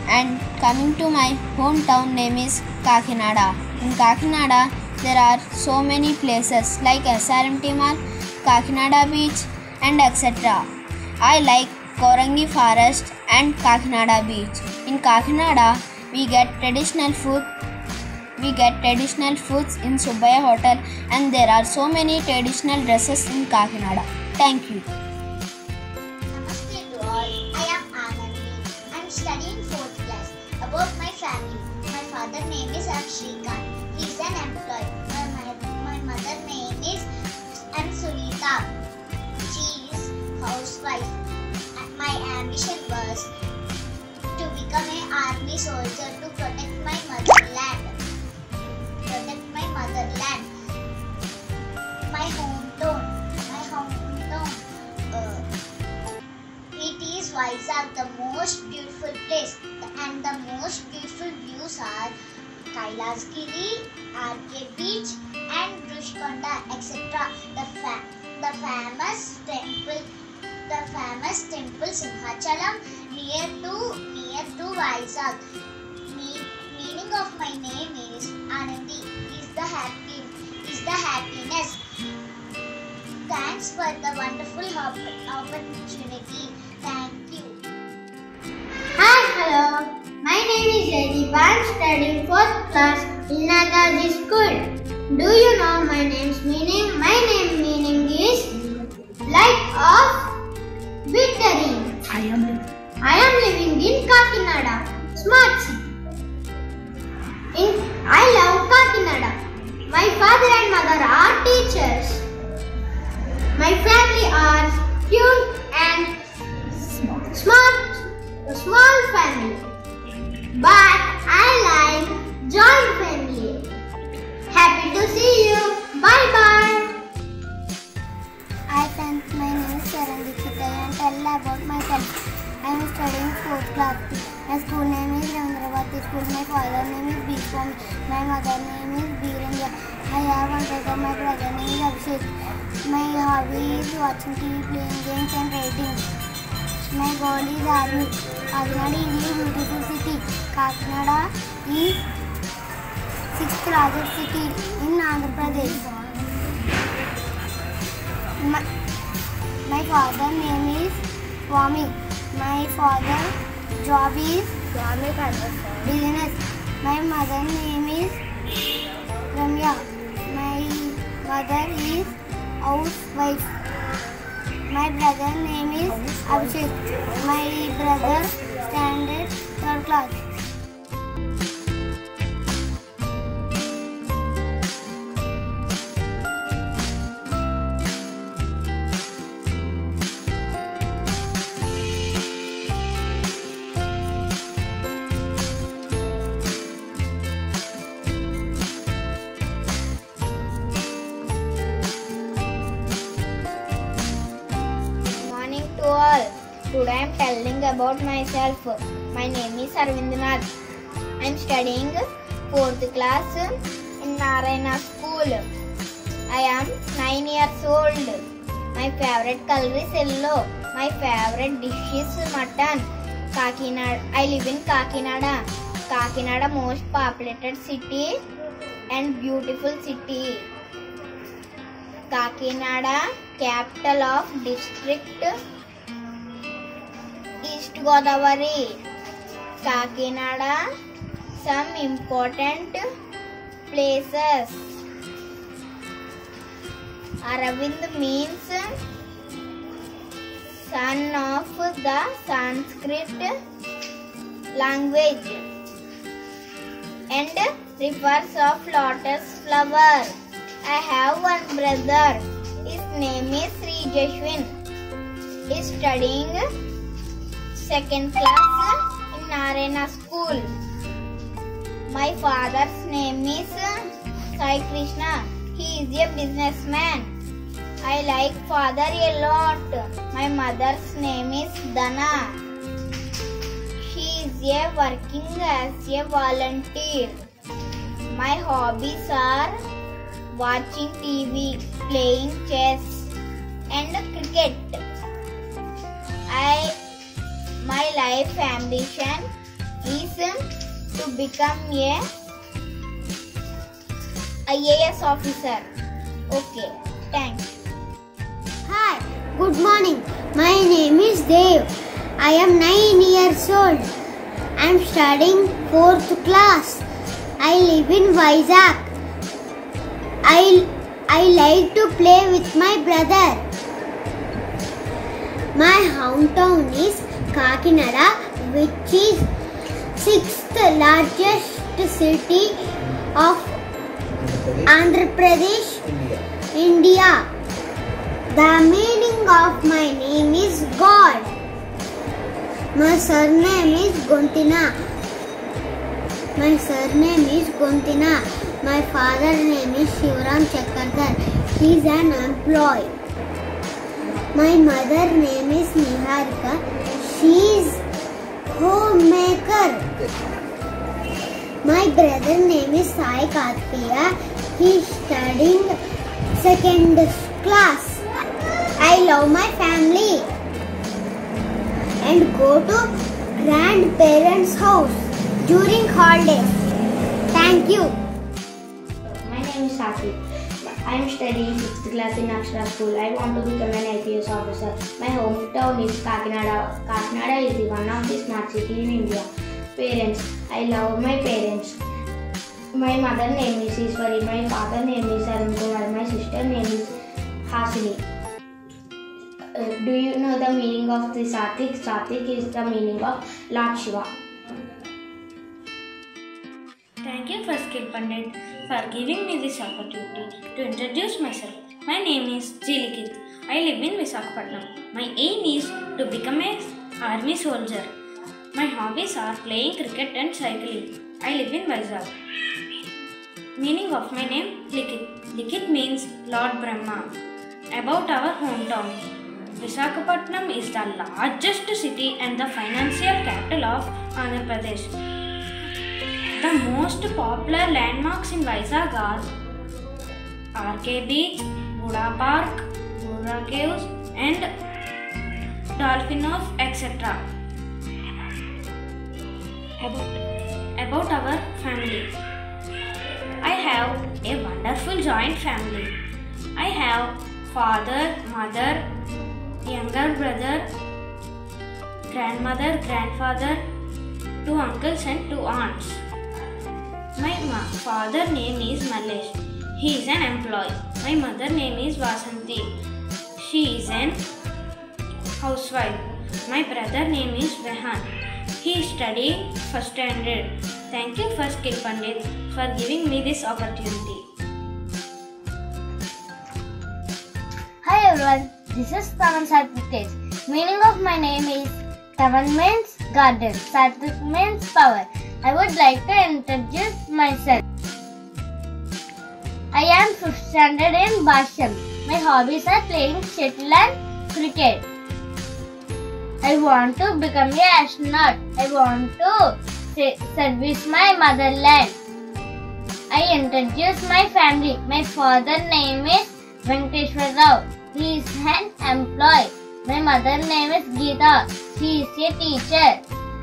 And coming to my hometown name is Kakinada. In Kakinada, there are so many places like SRMT Mall, Kakinada Beach and etc. I like Korangi Forest and Kakinada Beach. In Kakinada, we get traditional foods in Subbaya Hotel and there are so many traditional dresses in Kakinada. Thank you. Namaste to all. I am Anandi. I am studying 4th class. About my family. My father name is Shrikant. He is an employee. My mother name is Sunita. She is housewife. My ambition was to become an army soldier to protect my motherland. My hometown. It is Vizag, the most beautiful place, and the most beautiful views are Kailasgiri, RK Beach, and Rushkonda, etc. The famous temple Simhachalam near to Vizag. Meaning of my name is Anandi. Is the happiness. Thanks for the wonderful opportunity. Thank you. Hi, hello. My name is Jaydeep. I am studying 4th class in Netaji School. Do you know my name's meaning? My name meaning is light of victory. I am living in Kakinada, smart city. I love Kakinada. My father and mother are teachers. My family are cute and small family. But I like joint family. tell about myself. I am studying 4th class. My school name is Ravindravati School. My father name is B. Swami. My mother name is Biranja. I have one brother. My brother name is Abhishek. My hobby is watching TV, playing games and writing. My goal is army. Kakinada is a beautiful city. Kakinada is 6th largest city in Andhra Pradesh. My father name is Swami. My father job is business. My mother name is Ramya. My mother is housewife. My brother name is Abhishek. My brother standard 3rd class. Today I am telling about myself. My name is Arvindnath. I am studying 4th class in Narayana School. I am 9 years old. My favorite color is yellow. My favorite dish is mutton. Kakinada. I live in Kakinada. Kakinada, most populated city and beautiful city. Kakinada, capital of district East Godavari. Kakinada, some important places. Aravind means son of the Sanskrit language and refers of lotus flower. I have one brother. His name is Sri Jashwin. He is studying 2nd class in Narayana School. My father's name is Sai Krishna. He is a businessman. I like father a lot. My mother's name is Dana. She is working as a volunteer. My hobbies are watching TV, playing chess and cricket. My life ambition is to become a IAS officer. Okay, thanks. Hi, good morning. My name is Dev. I am 9 years old. I am studying 4th class. I live in Vizag. I like to play with my brother. My hometown is Kakinada, which is 6th largest city of Andhra Pradesh, India. The meaning of my name is God. My surname is Gontina. My father's name is Shivaram Chakardar. He is an employee. My mother's name is Niharika. She is homemaker. My brother's name is Sai Karthikeya. He is studying 2nd class. I love my family and go to grandparents' house during holidays. Thank you. My name is Safi. I am studying 6th class in Akshara School. I want to become an IPS officer. My hometown is Kakinada. Kakinada is one of the smart cities in India. Parents. I love my parents. My mother name is Iswari. My father name is Arun Kumar. My sister name is Hasini. Do you know the meaning of the Satik? Satik is the meaning of Lord Shiva. Thank you for Skill Pandit for giving me this opportunity to introduce myself. My name is Jilikit. I live in Visakhapatnam. My aim is to become an army soldier. My hobbies are playing cricket and cycling. I live in Vizag. Meaning of my name, Likit. Likit means Lord Brahma. About our hometown. Visakhapatnam is the largest city and the financial capital of Andhra Pradesh. The most popular landmarks in Vizag are RK Beach, Buddha Park, Burra Caves and Dolphinos, etc. About our family. I have a wonderful joint family. I have father, mother, younger brother, grandmother, grandfather, 2 uncles and 2 aunts. My father name is Malesh. He is an employee. My mother name is Vasanti. She is an housewife. My brother name is Rehan. He is studying 1st standard. Thank you for Skill Pandit for giving me this opportunity. Hi everyone, this is Taman Satvik. Meaning of my name is Taman means garden, Satvik means power. I would like to introduce myself. I am 5th standard in Basham. My hobbies are playing shuttle and cricket. I want to become an astronaut. I want to service my motherland. I introduce my family. My father name is Venkateshwar Rao. He is an employee. My mother name is Geeta. She is a teacher.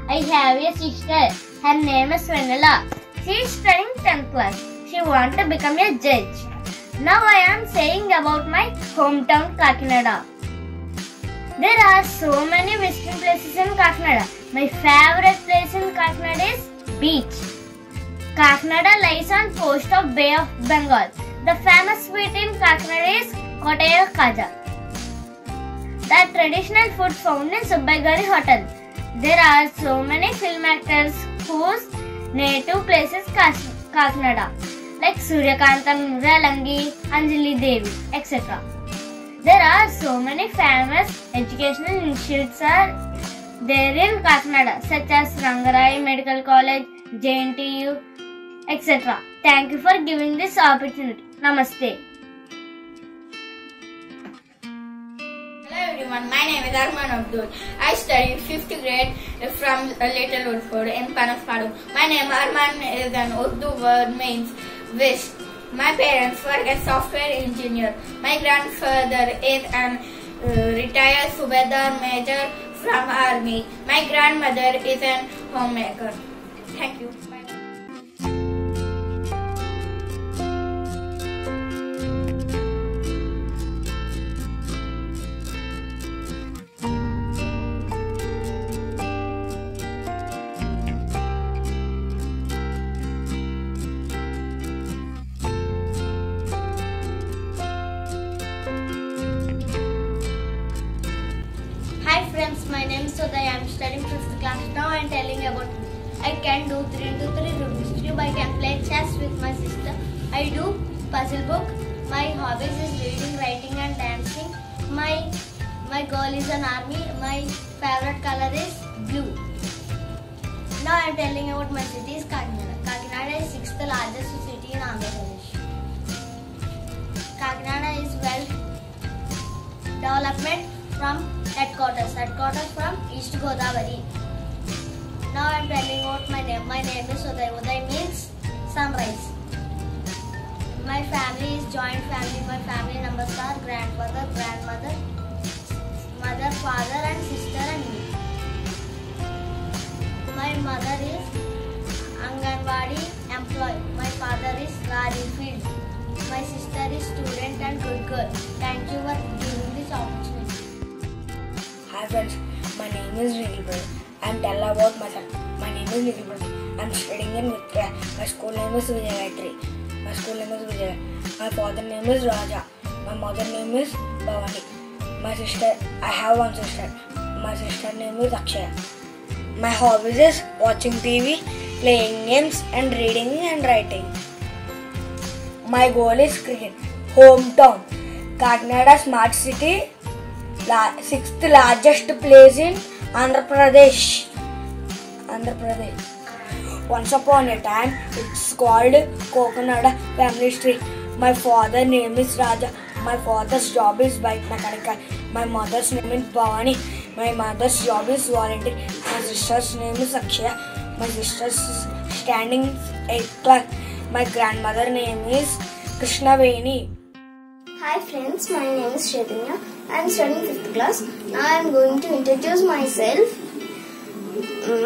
I have a sister. Her name is Vanilla. She is studying 10th class. She wants to become a judge. Now I am saying about my hometown Kakinada. There are so many visiting places in Kakinada. My favorite place in Kakinada is beach. Kakinada lies on coast of Bay of Bengal. The famous sweet in Kakinada is Kottaya Kaja. The traditional food found in Subbaigari Hotel. There are so many film actors whose native place is Kakinada, like Suryakantam, Ralangi, Anjali Devi, etc. There are so many famous educational institutes are there in Kakinada, such as Rangarai Medical College, JNTU, etc. Thank you for giving this opportunity. Namaste. Hello everyone, my name is Arman Abdul. I study 5th grade from Little Woodford in Panaspadu. My name Arman is an Urdu word means wish. My parents were a software engineer. My grandfather is an retired Subedar Major from Army. My grandmother is an homemaker. Thank you. Hi friends, my name is Sudai. I am studying 5th class. Now I am telling about me. I can do 3 into 3 Rubik's Cube. I can play chess with my sister. I do puzzle book. My hobbies is reading, writing and dancing. My goal is an army. My favorite color is blue. Now I am telling about my city is Kakinada. Kakinada is 6th largest city in Andhra Pradesh. Kakinada is well development from headquarters from East Godavari. Now I am telling about my name. My name is Uday. Uday means sunrise. My family is joint family. My family numbers are grandfather, grandmother, mother, father and sister and me. My mother is Anganwadi employee. My father is Radi field. My sister is student and good girl. Thank you for giving this opportunity. Hi friends, my name is Nikhil. I am telling about myself. My name is Nikhil. I am studying in Vitra. My school name is Vijayatri. My school name is Vijay. My father name is Raja. My mother name is Bhavani. My sister, I have one sister. My sister name is Akshaya. My hobbies is watching TV, playing games and reading and writing. My goal is cricket. Hometown, Kakinada Smart City. 6th largest place in Andhra Pradesh. Once upon a time, it's called Kakinada Family Tree. My father name is Raja. My father's job is bike mechanical. My mother's name is Bhavani. My mother's job is volunteer. My sister's name is Akshaya. My sister's standing 8th class. My grandmother name is Krishna Veni. Hi friends, my name is Chaitanya. I am studying 5th class. Now I am going to introduce myself.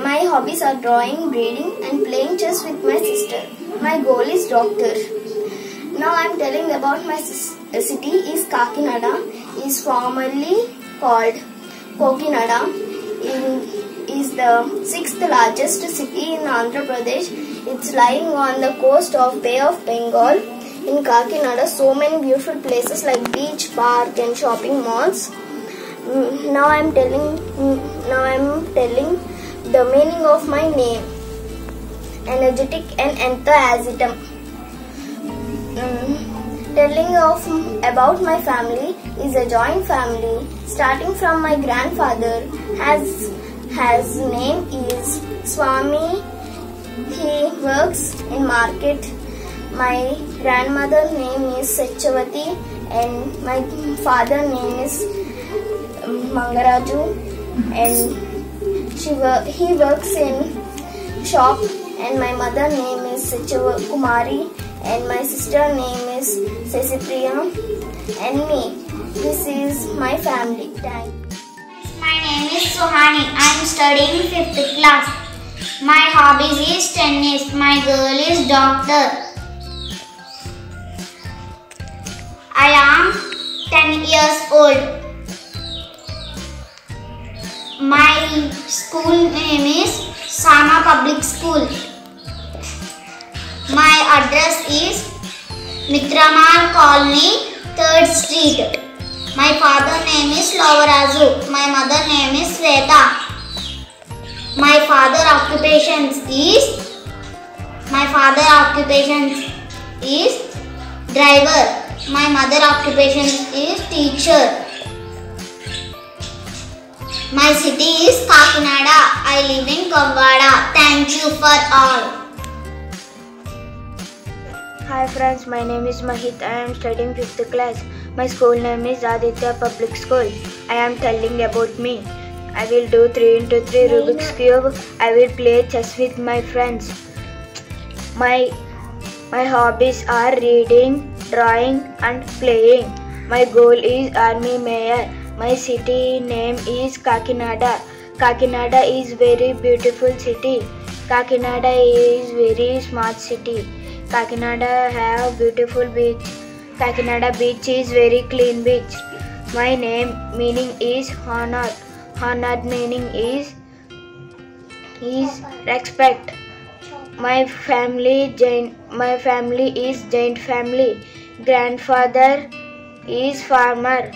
My hobbies are drawing, reading and playing chess with my sister. My goal is doctor. Now I am telling about my city is Kakinada. Is formerly called Kokinada. It is the 6th largest city in Andhra Pradesh. It's lying on the coast of Bay of Bengal. In Kakinada, so many beautiful places like beach, park and shopping malls. Now I am telling the meaning of my name. Energetic and enthusiasm. Telling about my family is a joint family. Starting from my grandfather, his name is Swami. He works in market. My grandmother's name is Sechavati and my father's name is Mangaraju, and he works in shop, and my mother's name is Kumari and my sister's name is Sesipriya and me. This is my family. Thank you. My name is Suhani. I am studying 5th class. My hobbies is tennis. My girl is doctor. I am 10 years old. My school name is Sama Public School. My address is Mitramal Colony, 3rd Street. My father name is Lovarazu. My mother name is Sweta. My father occupation is driver. My mother occupation is teacher. My city is Kakinada. I live in Kavada. Thank you for all. Hi friends, my name is Mahit. I am studying 5th class. My school name is Aditya Public School. I am telling about me. I will do 3x3 Rubik's Cube. I will play chess with my friends. My hobbies are reading, drawing and playing. My goal is Army Mayor. My city name is Kakinada. Kakinada is very beautiful city. Kakinada is very smart city. Kakinada have beautiful beach. Kakinada beach is very clean beach. My name meaning is Honor. Honor meaning is respect. My family is giant family. Grandfather is farmer.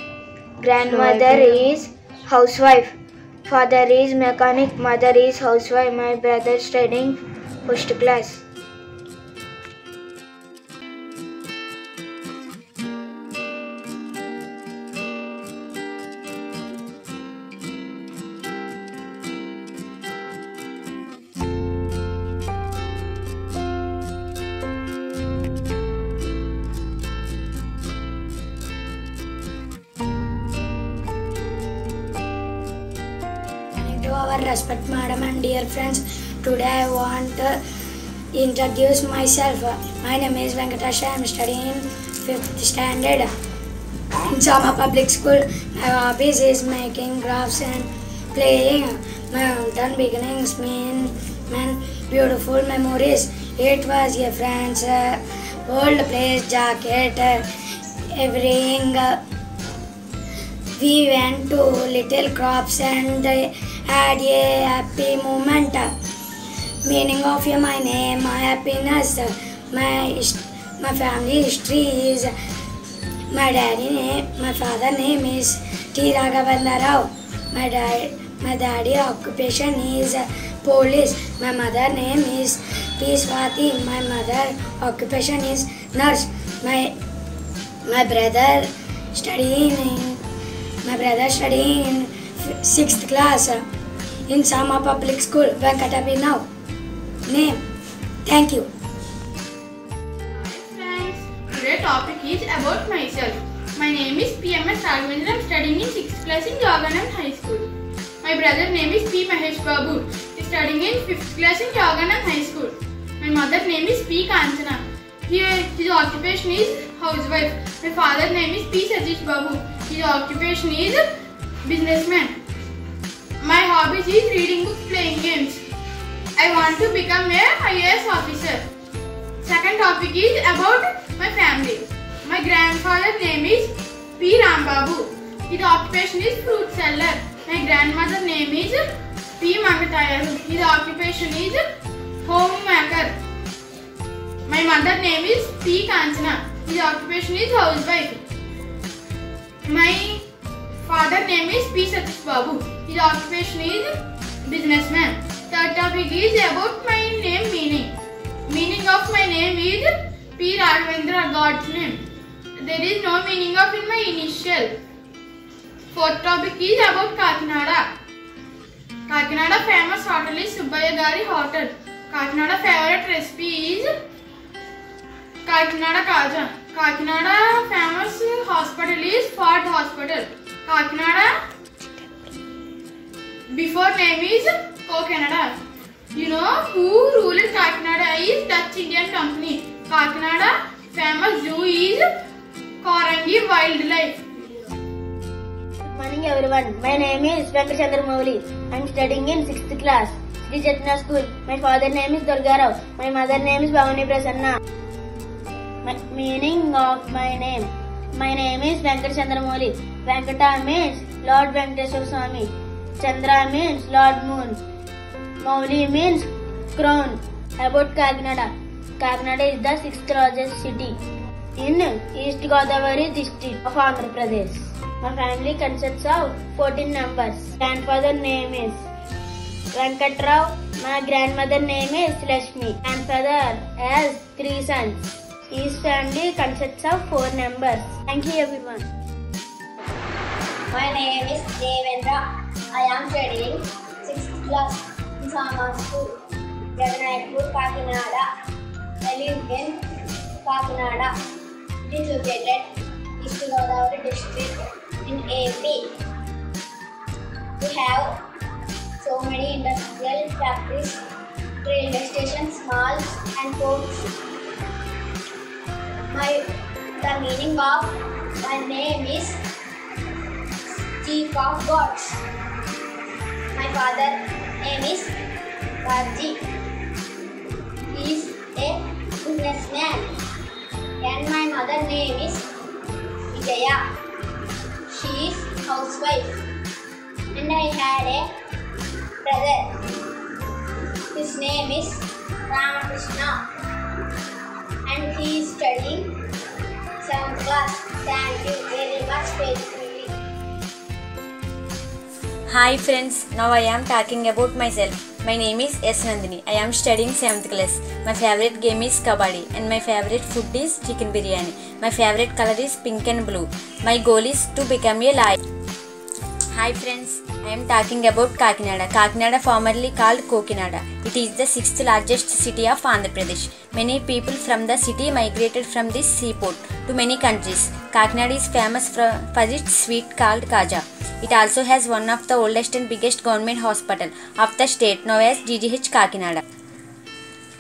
Grandmother is housewife. Father is mechanic. Mother is housewife. My brother studying 1st class. Our respect madam and dear friends, today I want to introduce myself. My name is Venkatesh. I am studying in 5th standard in Sama Public School. My hobbies is making crafts and playing. My mountain beginnings mean beautiful memories. It was a friend's old place jacket, everything. We went to little crops and had a happy moment. Meaning of my name, my happiness. My family history is my father name is T. Raghavendra Rao. My daddy occupation is police. My mother name is P. Swati. My mother occupation is nurse. My brother studying in 6th class in Sama Public School, Venkatapi now. Name. Thank you. Hi friends, today's topic is about myself. My name is PMS Raghavendra. I am studying in 6th class in Jagannath High School. My brother's name is P. Mahesh Babu. He is studying in 5th class in Jagannath High School. My mother's name is P. Kanchana. His occupation is housewife. My father's name is P. Satish Babu. His occupation is businessman. My hobbies is reading books, playing games. I want to become a IAS officer. Second topic is about my family. My grandfather's name is P. Rambabu. His occupation is fruit seller. My grandmother's name is P. Mangataya. His occupation is homemaker. My mother's name is P. Kanchana. His occupation is housewife. My father's name is P. Satish Babu. His occupation is businessman. Third topic is about my name meaning. Meaning of my name is P. Raghavendra, God's name. There is no meaning of in my initial. Fourth topic is about Kakinada. Kakinada famous hotel is Subbaya Gari Hotel. Kakinada favorite recipe is Kakinada Kaja. Kakinada famous hospital is Ford Hospital. Kakinada before name is Co-Canada. You know who ruled Kakinada is Dutch Indian Company. Kakinada famous zoo is Korangi Wildlife. Good morning everyone. My name is Venkatachandra Mouli. I am studying in 6th class, Sri Chetna School. My father's name is Durgarao. My mother's name is Bhavani Prasanna. Meaning of my name. My name is Venkatachandra Mouli. Venkata means Lord Venkateswara Swami. Chandra means Lord Moon. Mouli means crown. About Kakinada. Kakinada is the 6th largest city in East Godavari district of Andhra Pradesh. My family consists of 14 members. Grandfather's name is Venkatrao. My grandmother's name is Lakshmi. Grandfather has 3 sons. His family consists of 4 members. Thank you everyone. My name is Devendra. I am studying 6th class in Sama School, Jagannathpur, Kakinada. I live in Kakinada. It is located in East Godavari district in AP. We have so many industrial factories, railway stations, malls and ports. The meaning of my name is Chief of Gods. My father's name is Raji. He is a businessman. And my mother's name is Vijaya. She is housewife. And I had a brother. His name is Ramakrishna. And he is studying 7th class. Thank you very much faithfully. Hi friends, now I am talking about myself. My name is S. Nandini. I am studying 7th class. My favorite game is Kabaddi and my favorite food is chicken biryani. My favorite color is pink and blue. My goal is to become a lawyer. Hi friends, I am talking about Kakinada. Kakinada formerly called Kokinada. It is the 6th largest city of Andhra Pradesh. Many people from the city migrated from this seaport to many countries. Kakinada is famous for its sweet called Kaja. It also has one of the oldest and biggest government hospital of the state known as GGH Kakinada.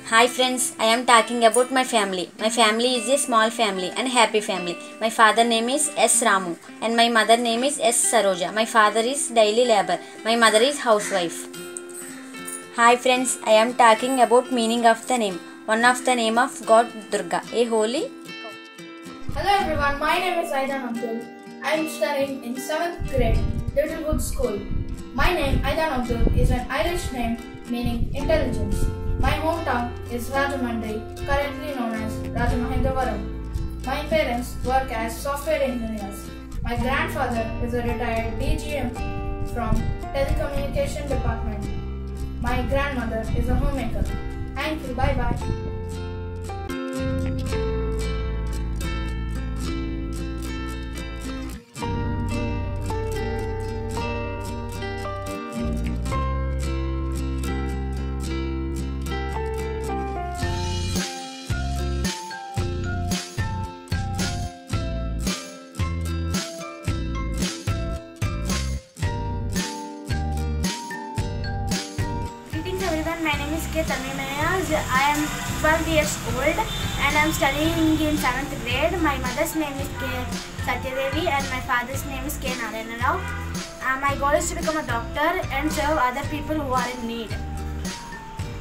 Hi friends, I am talking about my family. My family is a small family and happy family. My father name is S. Ramu and my mother name is S. Saroja. My father is daily labor. My mother is housewife. Hi friends, I am talking about meaning of the name. One of the name of God Durga, a holy. Hello everyone, my name is Aidan Abdul. I am studying in 7th grade, Littlewood School. My name, Aidan Abdul, is an Irish name meaning intelligence. My hometown is Rajahmundry, currently known as Rajamahendravaram. My parents work as software engineers. My grandfather is a retired DGM from Telecommunication Department. My grandmother is a homemaker. Thank you, bye bye. everyone, my name is K. Tanmaya. I am 12 years old and I am studying in 7th grade. My mother's name is K. Satyadevi and my father's name is K. Narayana Rao. My goal is to become a doctor and serve other people who are in need.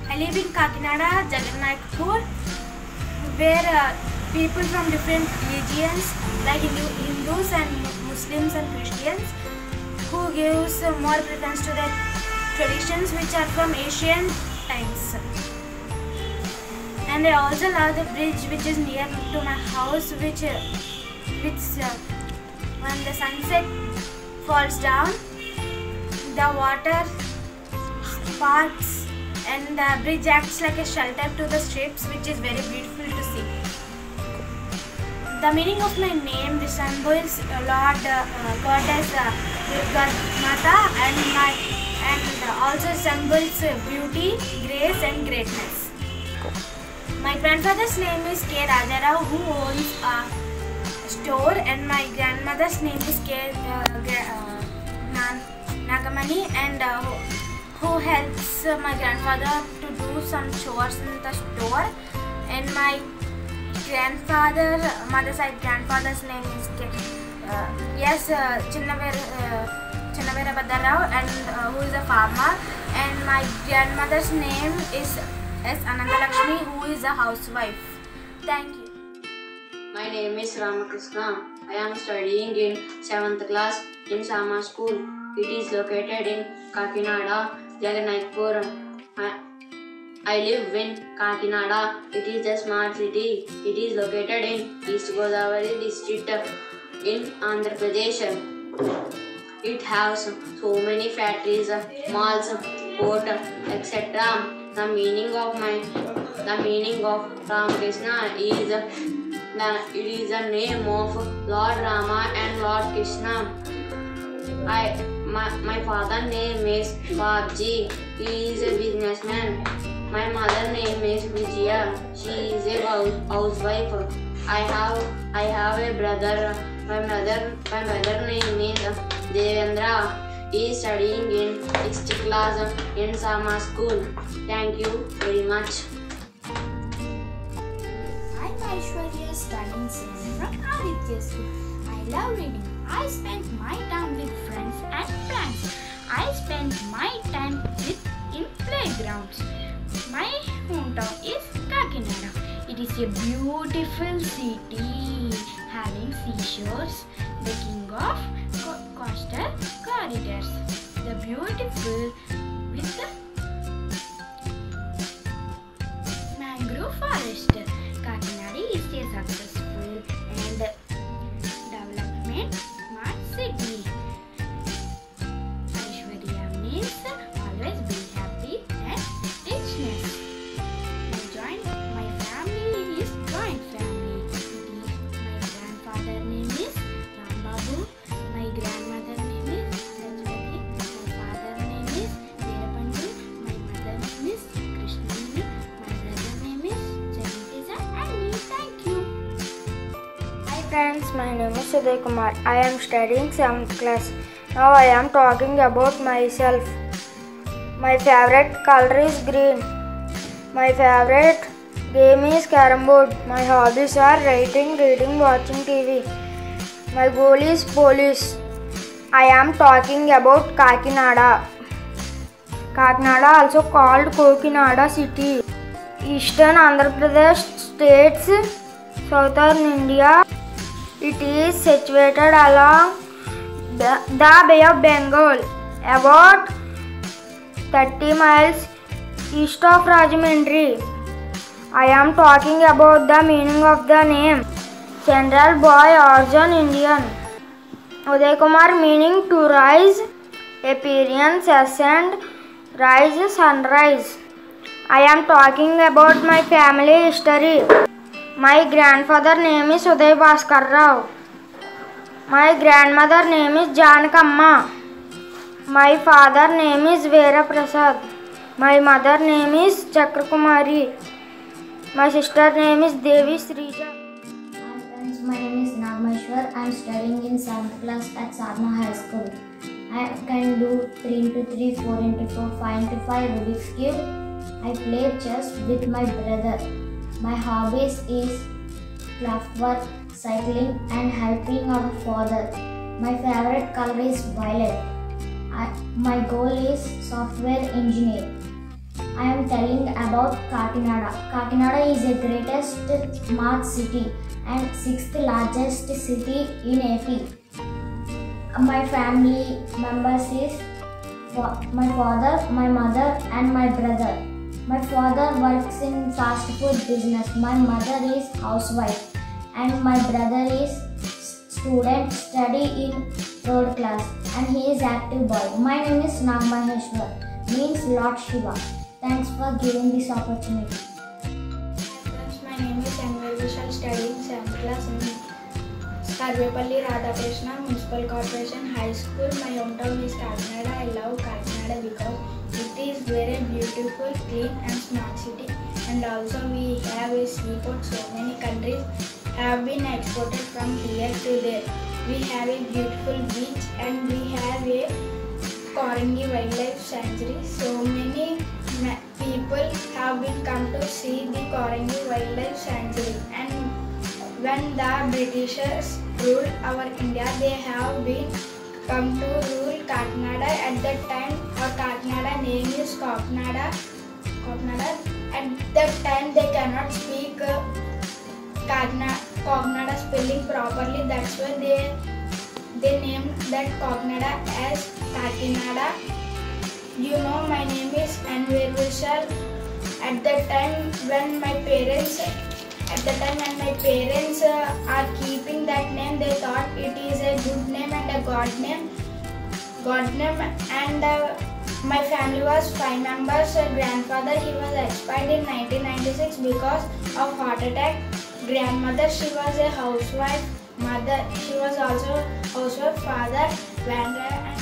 I live in Kakinada, Jagannathpur, where people from different religions like Hindus and Muslims and Christians who gives more preference to their traditions which are from ancient times. And I also love the bridge which is near to my house which when the sunset falls down, the water sparks and the bridge acts like a shelter to the ships, which is very beautiful to see. The meaning of my name resembles Lord Goddess Durga Mata and also resembles beauty, grace and greatness. My grandfather's name is K. Rajarao, who owns a store, and my grandmother's name is K. Nagamani, and who helps my grandfather to do some chores in the store. And my mother side grandfather's name is Chinnavera Badarao, and who is a farmer. And my grandmother's name is S. Anandalakshmi, who is a housewife. Thank you. My name is Ramakrishna. I am studying in 7th class in Sama School. It is located in Kakinada, Jagannathpur. I live in Kakinada. It is a smart city. It is located in East Godavari district in Andhra Pradesh. It has so many factories, malls, port, etc. The meaning of Ramakrishna is it is the name of Lord Rama and Lord Krishna. My father's name is Babji. He is a businessman. My mother's name is Vijaya. She is a housewife. I have a brother. My mother's name is Devendra. He is studying in 6th class in Sama School. Thank you very much. I'm Aishwarya, studying 7th from Aditya School. I love reading. I spend my time with friends and friends. I spend my time in playgrounds. My hometown is Kakinada. It is a beautiful city having seashores, the king of coastal corridors. The beautiful with the mangrove forest. Kakinada is a successful and development smart city. Aishwarya means always be happy and richness. My family is joint family. My grandfather name is Rambabu. My grandmother name is Rajwati. My father name is Veerapandu. My mother name is Krishnani. My brother name is Janitija and me. Thank you. Hi friends, my name is Uday Kumar. I am studying 7th class. Now I am talking about myself. My favorite color is green. My favorite game is carrom board. My hobbies are writing, reading, watching TV. My goal is police. I am talking about Kakinada. Kakinada, also called Kokinada city. Eastern Andhra Pradesh states, southern India. It is situated along the Bay of Bengal, about 30 miles east of Rajahmundry. I am talking about the meaning of the name. Central boy, origin Indian. Uday Kumar, meaning to rise, appearance, ascend, rise, sunrise. I am talking about my family history. My grandfather name is Uday Bhaskar Rao. My grandmother name is Janakamma. My father name is Vera Prasad. My mother name is Chakrakumari. My sister name is Devi Srija. Hi friends, my name is Nagmeshwar. I am studying in 7th class at Sadhana High School. I can do 3 into 3, 4 into 4, 5 into 5 Rubik's Cube, I play chess with my brother. My hobbies is craft work, cycling and helping our father. My favorite color is violet. My goal is software engineer. I am telling about Kakinada. Kakinada is the greatest smart city and 6th largest city in AP. My family members is my father, my mother and my brother. My father works in fast food business. My mother is housewife and my brother is student study in 3rd class and he is active boy. My name is Nagmaheshwar, means Lord Shiva. Thanks for giving this opportunity. My name is Anwar Vishal, studying 7th class in Sarvepalli Radhakrishna Municipal Corporation High School. My hometown is Kakinada. I love Kakinada because it is very beautiful, clean and smart city. And also we have a seaport. So many countries have been exported from here to there. We have a beautiful beach and we have a Korangi Wildlife Sanctuary. So many people have been come to see the Korangi Wildlife Sanctuary. And when the Britishers ruled our India, they have been come to rule Kakinada. At that time, our Kakinada name is Kakinada. At that time, they cannot speak Kakinada spelling properly. That's why they named that Kakinada as Kakinada. You know, my name is Anwar Vishal. At that time when my parents are keeping that name, they thought it is a good name and a God name. And my family was 5 members. Grandfather, he was expired in 1996 because of heart attack. Grandmother, she was a housewife. Mother, she was also housewife. Father, grandfather.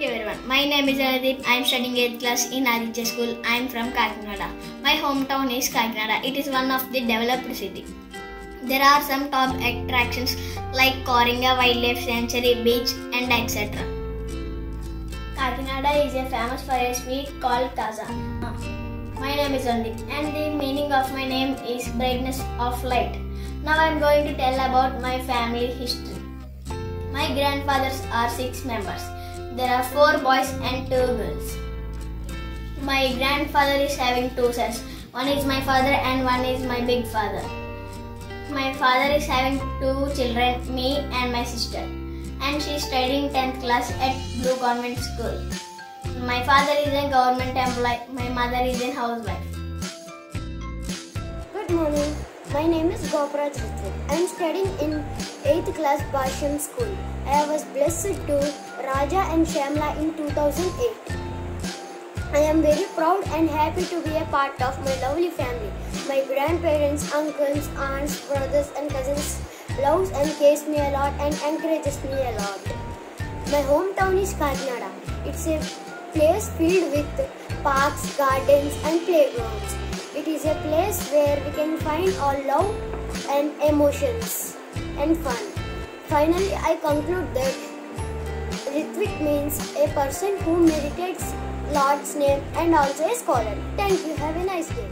Everyone, my name is Aradip. I am studying 8th class in Aditya School. I am from Kakinada. My hometown is Kakinada. It is one of the developed city. There are some top attractions like Koringa Wildlife Sanctuary, beach and etc. Kakinada is famous for a sweet called Taza. My name is Andip and the meaning of my name is brightness of light. Now I am going to tell about my family history. My grandfathers are 6 members. There are 4 boys and 2 girls. My grandfather is having 2 sons. One is my father and one is my big father. My father is having 2 children, me and my sister. And she is studying 10th class at Blue Convent School. My father is a government employee. My mother is a housewife. Good morning. My name is Gopra Chitra. I am studying in 8th class Basham School. I was blessed to Raja and Shamla in 2008. I am very proud and happy to be a part of my lovely family. My grandparents, uncles, aunts, brothers and cousins loves and cares me a lot and encourages me a lot. My hometown is Kakinada. It's a place filled with parks, gardens and playgrounds. It is a place where we can find all love and emotions and fun. Finally, I conclude that Ritvik means a person who meditates Lord's name and also a scholar. Thank you. Have a nice day.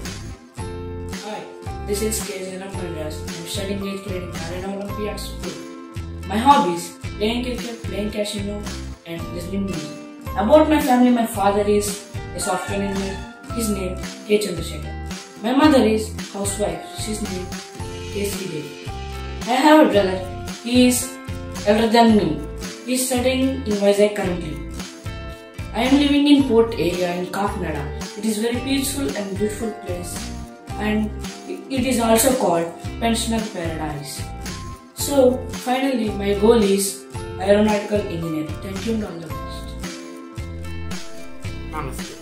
Hi, this is K. Mandras. I am studying 8th grade in Narayana Olympiad School. My hobbies: playing cricket, playing casino, and listening music. About my family, my father is a software engineer. His name K. Chandrasekhar. My mother is housewife. She's named K. Sridevi. I have a brother. He is elder than me. He is studying in Vizag currently. I am living in Port area in Kakinada. It is very peaceful and beautiful place, and it is also called Pensioner Paradise. So finally, my goal is aeronautical engineer. Thank you and all the best. Namaste.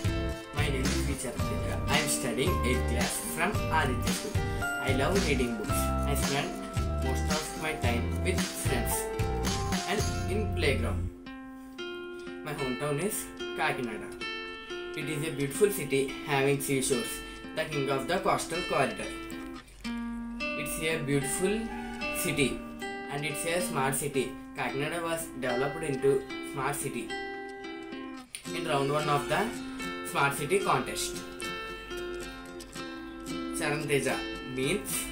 My name is Vichar Chandra. I am studying 8th class from Aditya School. I love reading books. I spend most of my time with friends and in playground. My hometown is Kakinada. It is a beautiful city having seashores, the king of the coastal corridor. It's a beautiful city and it's a smart city. Kakinada was developed into smart city in round 1 of the smart city contest. Charanteja means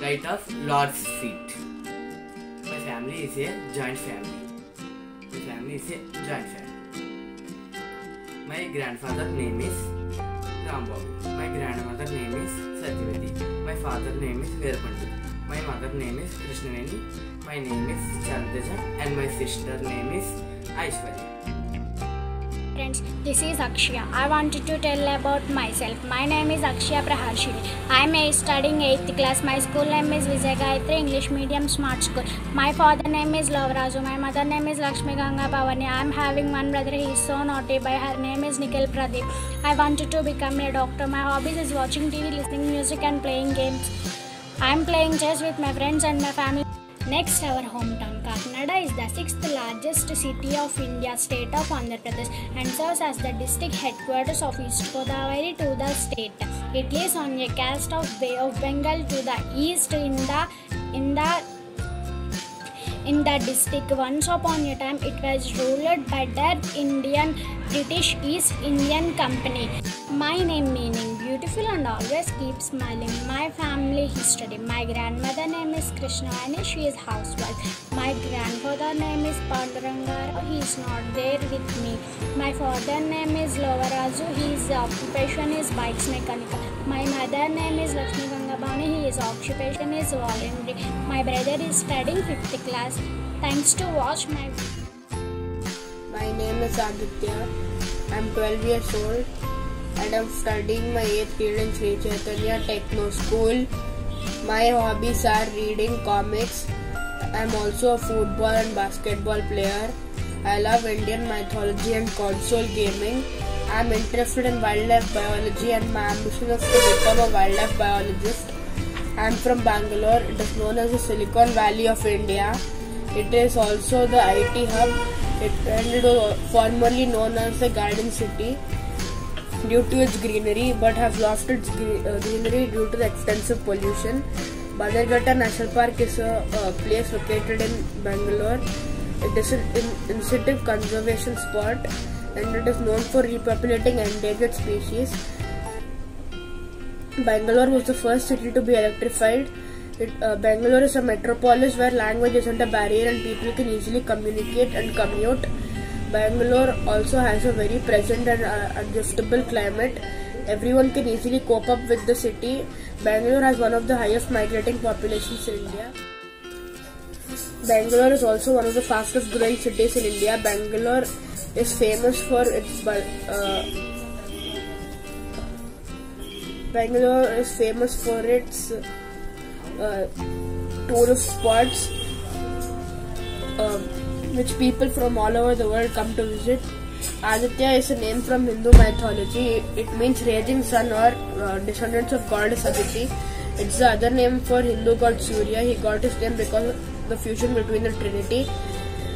right of Lord's feet. My family is a joint family. My grandfather name is Rambabu. My grandmother name is Satyavati. My father name is Veerapandu. My mother name is Krishnaveni. My name is Charanteja and my sister name is Aishwarya. Friends, this is Akshaya. I wanted to tell about myself. My name is Akshaya Praharshini. I am studying 8th class. My school name is Vijay Gayatri English Medium Smart School. My father name is Lavraju. My mother name is Lakshmi Ganga Bhavani. I am having one brother. He is so naughty. By her name is Nikhil Pradeep. I wanted to become a doctor. My hobbies is watching TV, listening music and playing games. I am playing chess with my friends and my family. Next, our hometown Kakinada is the 6th largest city of India, state of Andhra Pradesh, and serves as the district headquarters of East Godavari to the state. It lies on a coast of Bay of Bengal to the east in the district. Once upon a time, it was ruled by the British East Indian Company. My name meaning beautiful and always keep smiling. My family history. My grandmother name is Krishnaveni. She is housewife. My grandfather name is Pandurangara. He is not there with me. My father name is Lovaraju. His occupation is bikes mechanic. My mother name is Lakshmi Ganga Bhavani. His occupation is voluntary. My brother is studying 5th class. Thanks to watch my video. My name is Aditya. I am 12 years old and I am studying my 8th grade in Sri Chaitanya Techno School. My hobbies are reading comics. I am also a football and basketball player. I love Indian mythology and console gaming. I am interested in wildlife biology and my ambition is to become a wildlife biologist. I am from Bangalore. It is known as the Silicon Valley of India. It is also the IT hub. It was formerly known as the Garden City due to its greenery, but has lost its greenery due to the extensive pollution. Bannerghatta National Park is a place located in Bangalore. It is an in-situ conservation spot and it is known for repopulating endangered species. Bangalore was the first city to be electrified. Bangalore is a metropolis where language isn't a barrier and people can easily communicate and commute. Bangalore also has a very pleasant and adjustable climate. Everyone can easily cope up with the city. Bangalore has one of the highest migrating populations in India. Bangalore is also one of the fastest growing cities in India. Bangalore is famous for its tourist spots which people from all over the world come to visit. Aditya is a name from Hindu mythology. It means raging sun or descendants of goddess Aditi. It's the other name for Hindu god Surya. He got his name because of the fusion between the Trinity.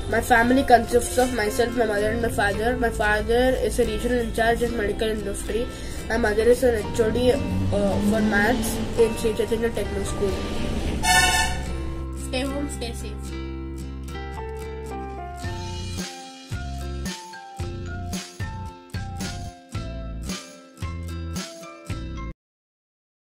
My family consists of myself, my mother and my father. My father is a regional in charge in medical industry. My mother is an HOD for maths in Sri Chaitanya Techno School. Stay home, stay safe.